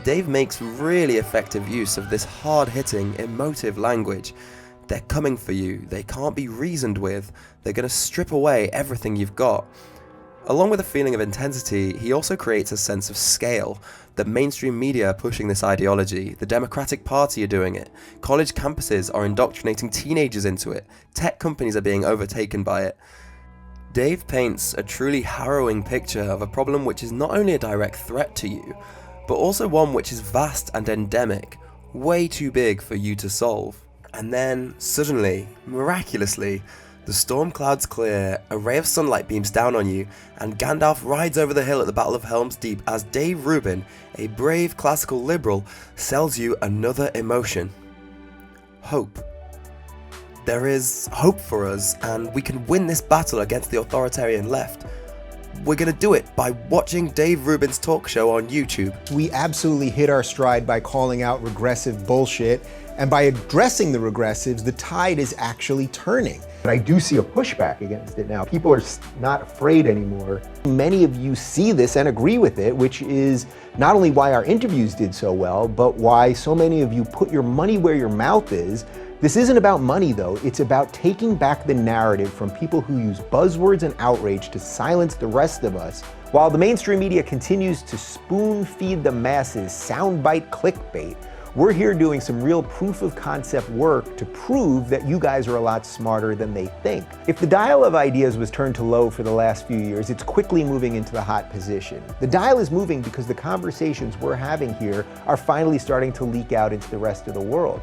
Dave makes really effective use of this hard-hitting, emotive language. They're coming for you, they can't be reasoned with, they're going to strip away everything you've got. Along with a feeling of intensity, he also creates a sense of scale. The mainstream media are pushing this ideology, the Democratic Party are doing it, college campuses are indoctrinating teenagers into it, tech companies are being overtaken by it. Dave paints a truly harrowing picture of a problem which is not only a direct threat to you, but also one which is vast and endemic, way too big for you to solve. And then, suddenly, miraculously, the storm clouds clear, a ray of sunlight beams down on you, and Gandalf rides over the hill at the Battle of Helm's Deep as Dave Rubin, a brave classical liberal, sells you another emotion. Hope. There is hope for us, and we can win this battle against the authoritarian left. We're going to do it by watching Dave Rubin's talk show on YouTube. We absolutely hit our stride by calling out regressive bullshit, and by addressing the regressives, the tide is actually turning. But I do see a pushback against it now. People are not afraid anymore. Many of you see this and agree with it, which is not only why our interviews did so well, but why so many of you put your money where your mouth is. This isn't about money though, it's about taking back the narrative from people who use buzzwords and outrage to silence the rest of us. While the mainstream media continues to spoon feed the masses soundbite clickbait, we're here doing some real proof of concept work to prove that you guys are a lot smarter than they think. If the dial of ideas was turned to low for the last few years, it's quickly moving into the hot position. The dial is moving because the conversations we're having here are finally starting to leak out into the rest of the world.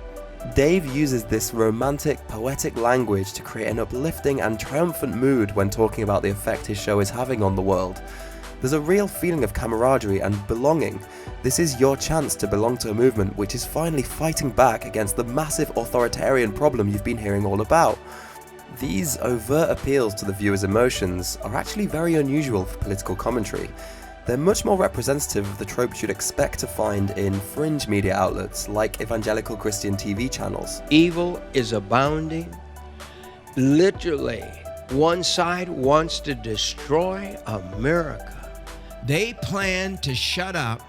Dave uses this romantic, poetic language to create an uplifting and triumphant mood when talking about the effect his show is having on the world. There's a real feeling of camaraderie and belonging. This is your chance to belong to a movement which is finally fighting back against the massive authoritarian problem you've been hearing all about. These overt appeals to the viewer's emotions are actually very unusual for political commentary. They're much more representative of the tropes you'd expect to find in fringe media outlets like evangelical Christian TV channels. Evil is abounding. Literally, one side wants to destroy America. They plan to shut up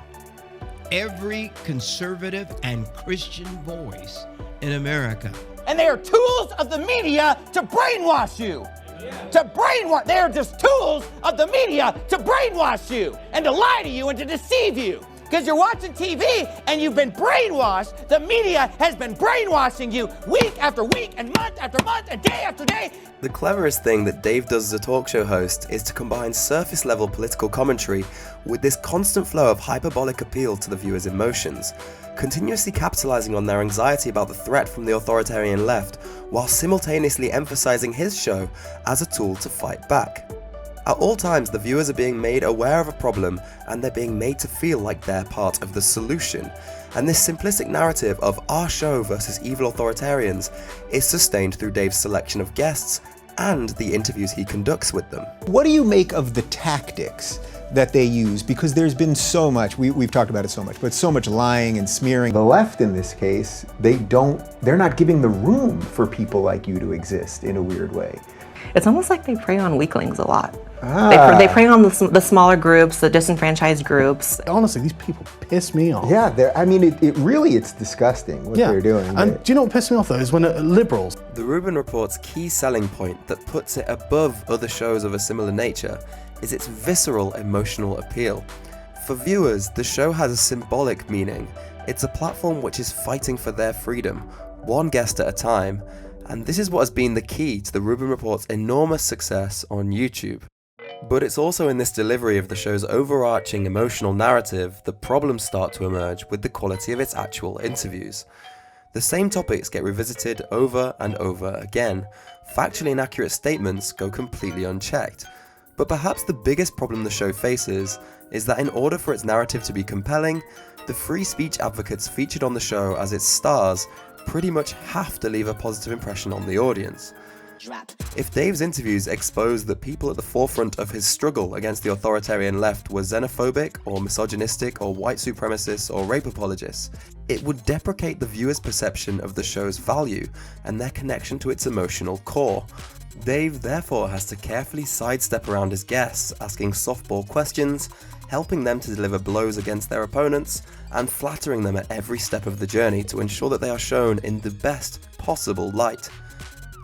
every conservative and Christian voice in America. And they are tools of the media to brainwash you. To brainwash. They are just tools of the media to brainwash you and to lie to you and to deceive you. Because you're watching TV and you've been brainwashed. The media has been brainwashing you week after week and month after month and day after day. The cleverest thing that Dave does as a talk show host is to combine surface level political commentary with this constant flow of hyperbolic appeal to the viewer's emotions, continuously capitalizing on their anxiety about the threat from the authoritarian left, while simultaneously emphasizing his show as a tool to fight back. At all times, the viewers are being made aware of a problem and they're being made to feel like they're part of the solution. And this simplistic narrative of our show versus evil authoritarians is sustained through Dave's selection of guests and the interviews he conducts with them. What do you make of the tactics that they use? Because there's been so much, we've talked about it so much, but so much lying and smearing. The left in this case, they're not giving the room for people like you to exist in a weird way. It's almost like they prey on weaklings a lot. They prey on the smaller groups, the disenfranchised groups. Honestly, these people piss me off. Yeah, I mean, it's disgusting what they're doing. And do you know what pisses me off though, is when liberals. The Rubin Report's key selling point that puts it above other shows of a similar nature is its visceral emotional appeal. For viewers, the show has a symbolic meaning. It's a platform which is fighting for their freedom, one guest at a time, and this is what has been the key to the Rubin Report's enormous success on YouTube. But it's also in this delivery of the show's overarching emotional narrative that problems start to emerge with the quality of its actual interviews. The same topics get revisited over and over again. Factually inaccurate statements go completely unchecked. But perhaps the biggest problem the show faces is that in order for its narrative to be compelling, the free speech advocates featured on the show as its stars pretty much have to leave a positive impression on the audience. If Dave's interviews expose that people at the forefront of his struggle against the authoritarian left were xenophobic or misogynistic or white supremacists or rape apologists, it would deprecate the viewer's perception of the show's value and their connection to its emotional core. Dave therefore has to carefully sidestep around his guests, asking softball questions, helping them to deliver blows against their opponents, and flattering them at every step of the journey to ensure that they are shown in the best possible light.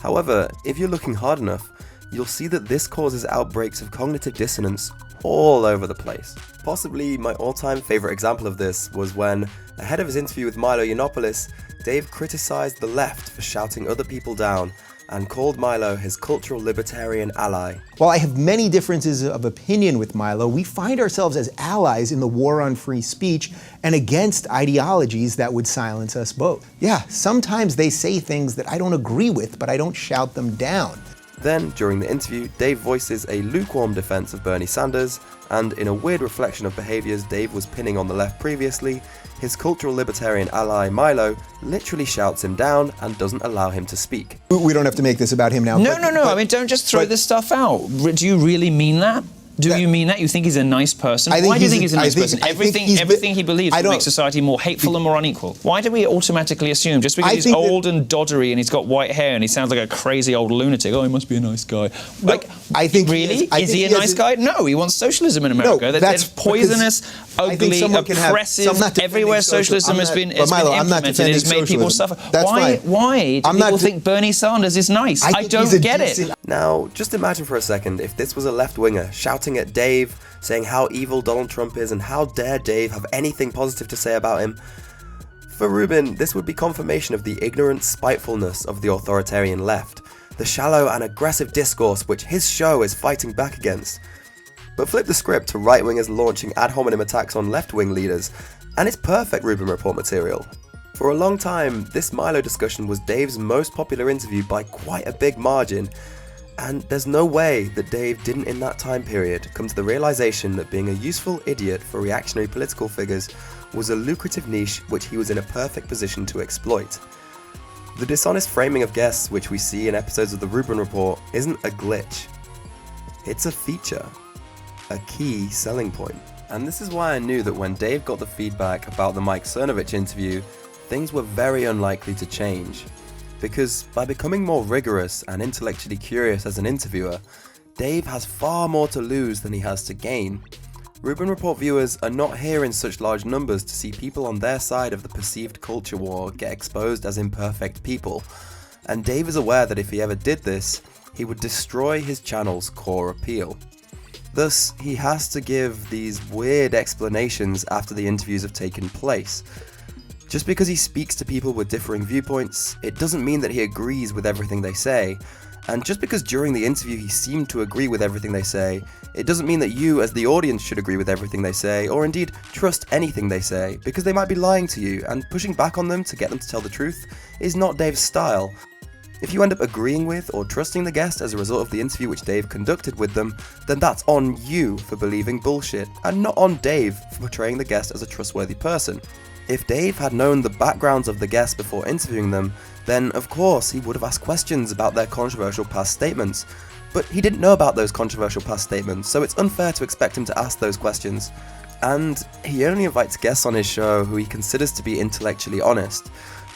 However, if you're looking hard enough, you'll see that this causes outbreaks of cognitive dissonance all over the place. Possibly my all-time favourite example of this was when, ahead of his interview with Milo Yiannopoulos, Dave criticised the left for shouting other people down and called Milo his cultural libertarian ally. While I have many differences of opinion with Milo, we find ourselves as allies in the war on free speech and against ideologies that would silence us both. Yeah, sometimes they say things that I don't agree with, but I don't shout them down. Then, during the interview, Dave voices a lukewarm defense of Bernie Sanders, and in a weird reflection of behaviors Dave was pinning on the left previously, his cultural libertarian ally Milo literally shouts him down and doesn't allow him to speak. We don't have to make this about him now. No. I mean, don't just throw this stuff out. Do you really mean that? Do you mean that? You think he's a nice person? Why do you think he's a nice person? Everything he believes will make society more hateful and more unequal. Why do we automatically assume, just because he's old and doddery and he's got white hair and he sounds like a crazy old lunatic, oh, he must be a nice guy. Like, I think really? Is he a nice guy? No, he wants socialism in America. That's poisonous, ugly, oppressive. Everywhere socialism has been implemented, it has made people suffer. Why do people think Bernie Sanders is nice? I don't get it. Now, just imagine for a second if this was a left-winger shouting at Dave, saying how evil Donald Trump is and how dare Dave have anything positive to say about him. For Rubin, this would be confirmation of the ignorant spitefulness of the authoritarian left, the shallow and aggressive discourse which his show is fighting back against. But flip the script to right-wingers launching ad hominem attacks on left-wing leaders, and it's perfect Rubin Report material. For a long time, this Milo discussion was Dave's most popular interview by quite a big margin, and there's no way that Dave didn't in that time period come to the realization that being a useful idiot for reactionary political figures was a lucrative niche which he was in a perfect position to exploit. The dishonest framing of guests which we see in episodes of the Rubin Report isn't a glitch. It's a feature, a key selling point. And this is why I knew that when Dave got the feedback about the Mike Cernovich interview, things were very unlikely to change. Because by becoming more rigorous and intellectually curious as an interviewer, Dave has far more to lose than he has to gain. Rubin Report viewers are not here in such large numbers to see people on their side of the perceived culture war get exposed as imperfect people, and Dave is aware that if he ever did this, he would destroy his channel's core appeal. Thus, he has to give these weird explanations after the interviews have taken place. Just because he speaks to people with differing viewpoints, it doesn't mean that he agrees with everything they say. And just because during the interview he seemed to agree with everything they say, it doesn't mean that you as the audience should agree with everything they say, or indeed trust anything they say, because they might be lying to you, and pushing back on them to get them to tell the truth is not Dave's style. If you end up agreeing with or trusting the guest as a result of the interview which Dave conducted with them, then that's on you for believing bullshit, and not on Dave for portraying the guest as a trustworthy person. If Dave had known the backgrounds of the guests before interviewing them, then of course he would have asked questions about their controversial past statements. But he didn't know about those controversial past statements, so it's unfair to expect him to ask those questions. And he only invites guests on his show who he considers to be intellectually honest.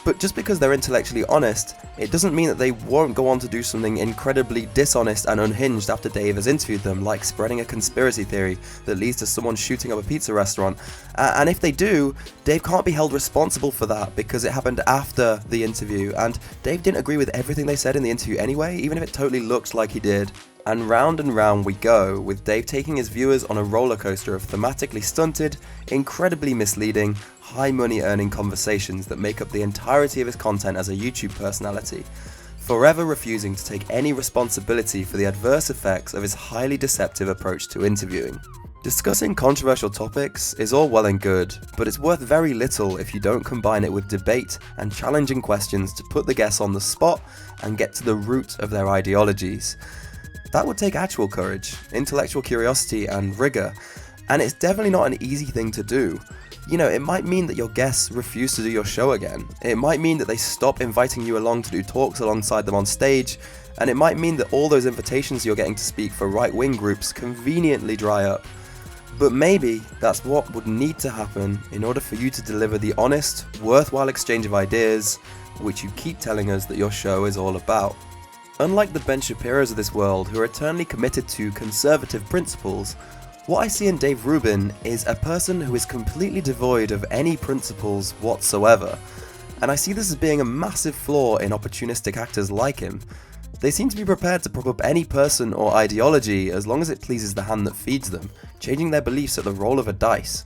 But just because they're intellectually honest, it doesn't mean that they won't go on to do something incredibly dishonest and unhinged after Dave has interviewed them, like spreading a conspiracy theory that leads to someone shooting up a pizza restaurant. And if they do, Dave can't be held responsible for that because it happened after the interview, and Dave didn't agree with everything they said in the interview anyway, even if it totally looked like he did. And round we go, with Dave taking his viewers on a roller coaster of thematically stunted, incredibly misleading, high money earning conversations that make up the entirety of his content as a YouTube personality, forever refusing to take any responsibility for the adverse effects of his highly deceptive approach to interviewing. Discussing controversial topics is all well and good, but it's worth very little if you don't combine it with debate and challenging questions to put the guests on the spot and get to the root of their ideologies. That would take actual courage, intellectual curiosity, and rigor, and it's definitely not an easy thing to do. You know, it might mean that your guests refuse to do your show again. It might mean that they stop inviting you along to do talks alongside them on stage, and it might mean that all those invitations you're getting to speak for right-wing groups conveniently dry up. But maybe that's what would need to happen in order for you to deliver the honest, worthwhile exchange of ideas, which you keep telling us that your show is all about. Unlike the Ben Shapiros of this world, who are eternally committed to conservative principles, what I see in Dave Rubin is a person who is completely devoid of any principles whatsoever. And I see this as being a massive flaw in opportunistic actors like him. They seem to be prepared to prop up any person or ideology as long as it pleases the hand that feeds them, changing their beliefs at the roll of a dice.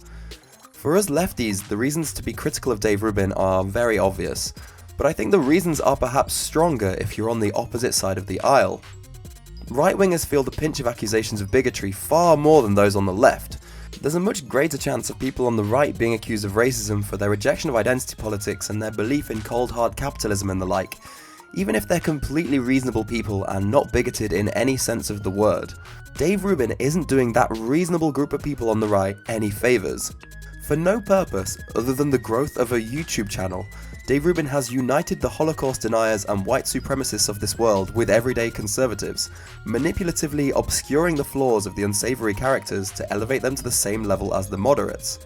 For us lefties, the reasons to be critical of Dave Rubin are very obvious. But I think the reasons are perhaps stronger if you're on the opposite side of the aisle. Right-wingers feel the pinch of accusations of bigotry far more than those on the left. There's a much greater chance of people on the right being accused of racism for their rejection of identity politics and their belief in cold hard capitalism and the like, even if they're completely reasonable people and not bigoted in any sense of the word. Dave Rubin isn't doing that reasonable group of people on the right any favours. For no purpose other than the growth of a YouTube channel, Dave Rubin has united the Holocaust deniers and white supremacists of this world with everyday conservatives, manipulatively obscuring the flaws of the unsavory characters to elevate them to the same level as the moderates.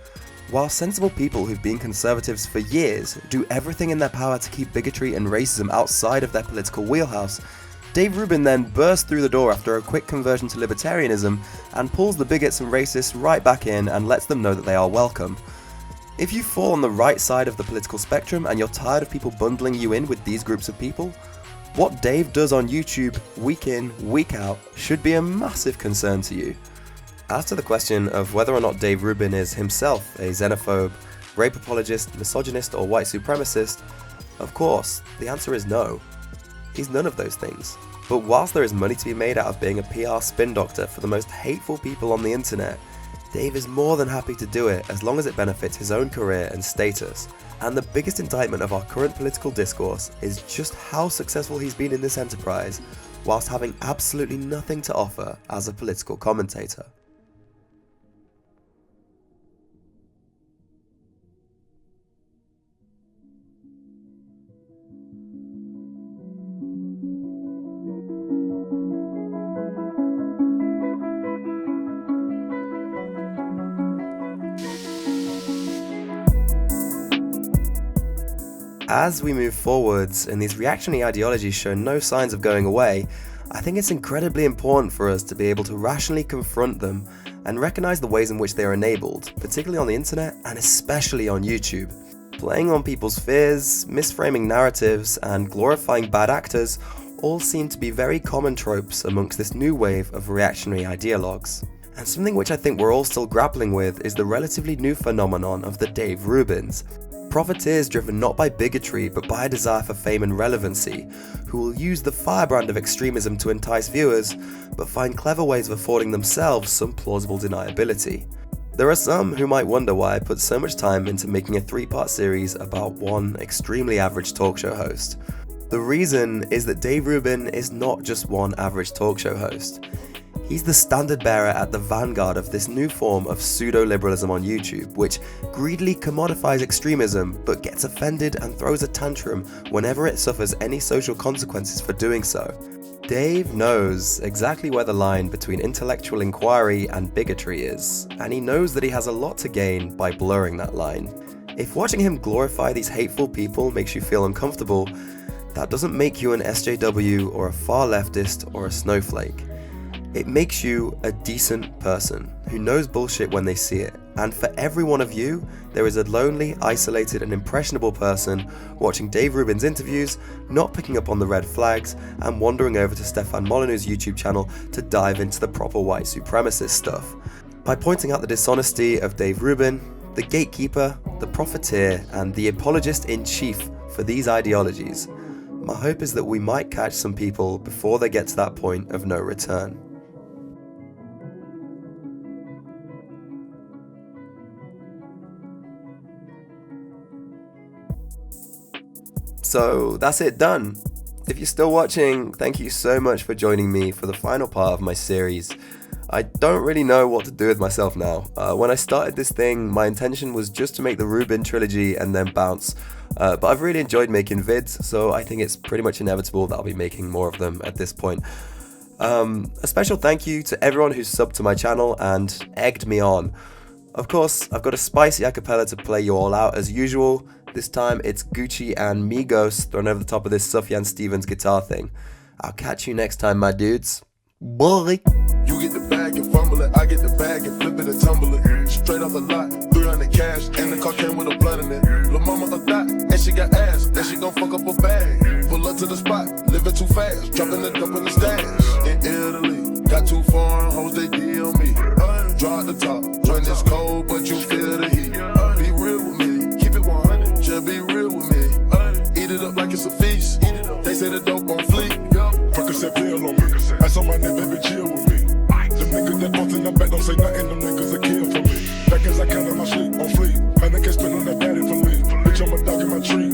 While sensible people who've been conservatives for years do everything in their power to keep bigotry and racism outside of their political wheelhouse, Dave Rubin then bursts through the door after a quick conversion to libertarianism and pulls the bigots and racists right back in and lets them know that they are welcome. If you fall on the right side of the political spectrum and you're tired of people bundling you in with these groups of people, what Dave does on YouTube week in, week out should be a massive concern to you. As to the question of whether or not Dave Rubin is himself a xenophobe, rape apologist, misogynist, or white supremacist, of course, the answer is no. He's none of those things. But whilst there is money to be made out of being a PR spin doctor for the most hateful people on the internet, Dave is more than happy to do it as long as it benefits his own career and status. And the biggest indictment of our current political discourse is just how successful he's been in this enterprise, whilst having absolutely nothing to offer as a political commentator. As we move forwards and these reactionary ideologies show no signs of going away, I think it's incredibly important for us to be able to rationally confront them and recognize the ways in which they are enabled, particularly on the internet and especially on YouTube. Playing on people's fears, misframing narratives, and glorifying bad actors all seem to be very common tropes amongst this new wave of reactionary ideologues. And something which I think we're all still grappling with is the relatively new phenomenon of the Dave Rubins. Profiteers driven not by bigotry but by a desire for fame and relevancy, who will use the firebrand of extremism to entice viewers, but find clever ways of affording themselves some plausible deniability. There are some who might wonder why I put so much time into making a 3-part series about one extremely average talk show host. The reason is that Dave Rubin is not just one average talk show host. He's the standard bearer at the vanguard of this new form of pseudo-liberalism on YouTube, which greedily commodifies extremism but gets offended and throws a tantrum whenever it suffers any social consequences for doing so. Dave knows exactly where the line between intellectual inquiry and bigotry is, and he knows that he has a lot to gain by blurring that line. If watching him glorify these hateful people makes you feel uncomfortable, that doesn't make you an SJW or a far leftist or a snowflake. It makes you a decent person who knows bullshit when they see it. And for every one of you, there is a lonely, isolated and impressionable person watching Dave Rubin's interviews, not picking up on the red flags, and wandering over to Stefan Molyneux' YouTube channel to dive into the proper white supremacist stuff. By pointing out the dishonesty of Dave Rubin, the gatekeeper, the profiteer, and the apologist-in-chief for these ideologies, my hope is that we might catch some people before they get to that point of no return. So that's it done. If you're still watching, thank you so much for joining me for the final part of my series. I don't really know what to do with myself now. When I started this thing, my intention was just to make the Rubin trilogy and then bounce. But I've really enjoyed making vids, so I think it's pretty much inevitable that I'll be making more of them at this point. A special thank you to everyone who's subbed to my channel and egged me on. Of course, I've got a spicy acapella to play you all out as usual. This time it's Gucci and Migos thrown over the top of this Sufjan Stevens guitar thing. I'll catch you next time, my dudes. Bye. You get the bag and fumble it, I get the bag and flip it and tumble it. Straight off the lot, 300 cash, and the car came with a blood in it. Lil' mama a thot, and she got ass, and she gon' fuck up a bag. Pull up to the spot, living too fast, dropping the dump in the stash. In Italy, got two foreign hoes, they deal me. Draw at the top, when it's cold, but you feel the heat. Be real with me, keep it 100, just be real with me. Eat it up like it's a feast, they say the dope on fleek. Percocet pill on me, I saw my nigga, baby, chill with me. Them niggas that bust in the back don't say nothing, them niggas a kill for me. Back as I count on my sleep on fleek, and I can't spend on that batty for me. Bitch, I'm a dog in my tree,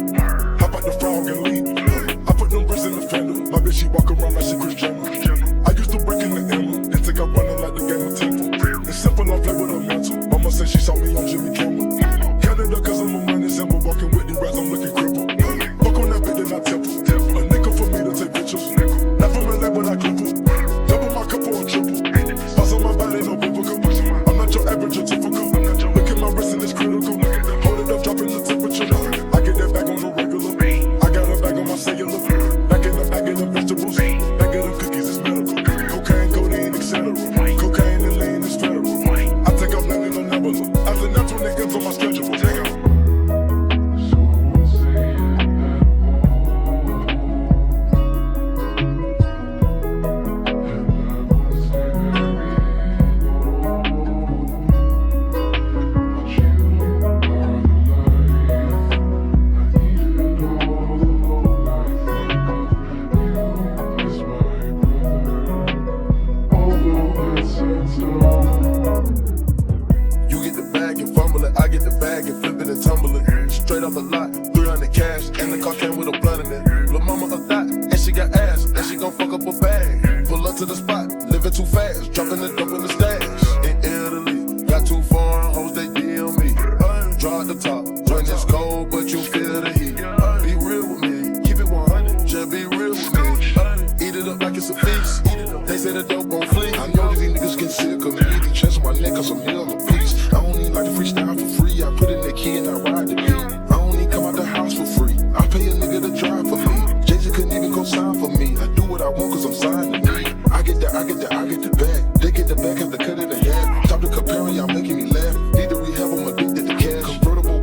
hop out the frog and leave. I put them bricks in the fender, my bitch, she walk around like she Chris Jenner. I used to break in the Emma, and take out running like the game of Temple. It's simple, I play with a mantle, mama said she saw me on Jimmy Kimmel. Canada, cause I'm a money symbol, walking with the rats, I'm looking crippled. Fuck on that bitch, then I temple. A nickel for me to take pictures. Not from LA, but I cripple. Double my cup or a triple. Boss on my body, no biblical. I'm not your average or typical. Look at my wrist and it's critical. Hold it up, dropping the temperature. I get that bag on the regular. I got a bag on my cellular. Back in the bag of the vegetables. Back of the cookies, it's medical. Cocaine, codeine, etc. Cocaine and lean is federal. I take up landing on Nebula. As a natural niggas on my schedule. Take out. Straight off the lot, 300 cash, and the car came with a blood in it. Lil' mama a thot, and she got ass, and she gon' fuck up a bag. Pull up to the spot, living too fast, dropping the dump in the stash. In Italy, got two foreign hoes, they deal me. Draw at the top, when it's cold, but you feel the heat. Be real with me, keep it 100, just be real with me. Eat it up like it's a feast, they say the dope gon' flee. I know these niggas get sick of me, the chest on my neck, cause I'm meal a piece. I don't even like to freestyle for free, I put in the key and I ride the beat. Come out the house for free. I pay a nigga to drive for me. Jay-Z couldn't even go sign for me. I do what I want cause I'm signed to me. I get the bag. They get the bag, have to cut it in half. Stop the comparing, y'all making me laugh. Need to rehab, I'm addicted to cash. Convertible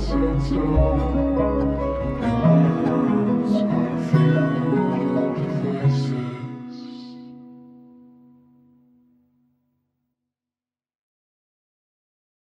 sense of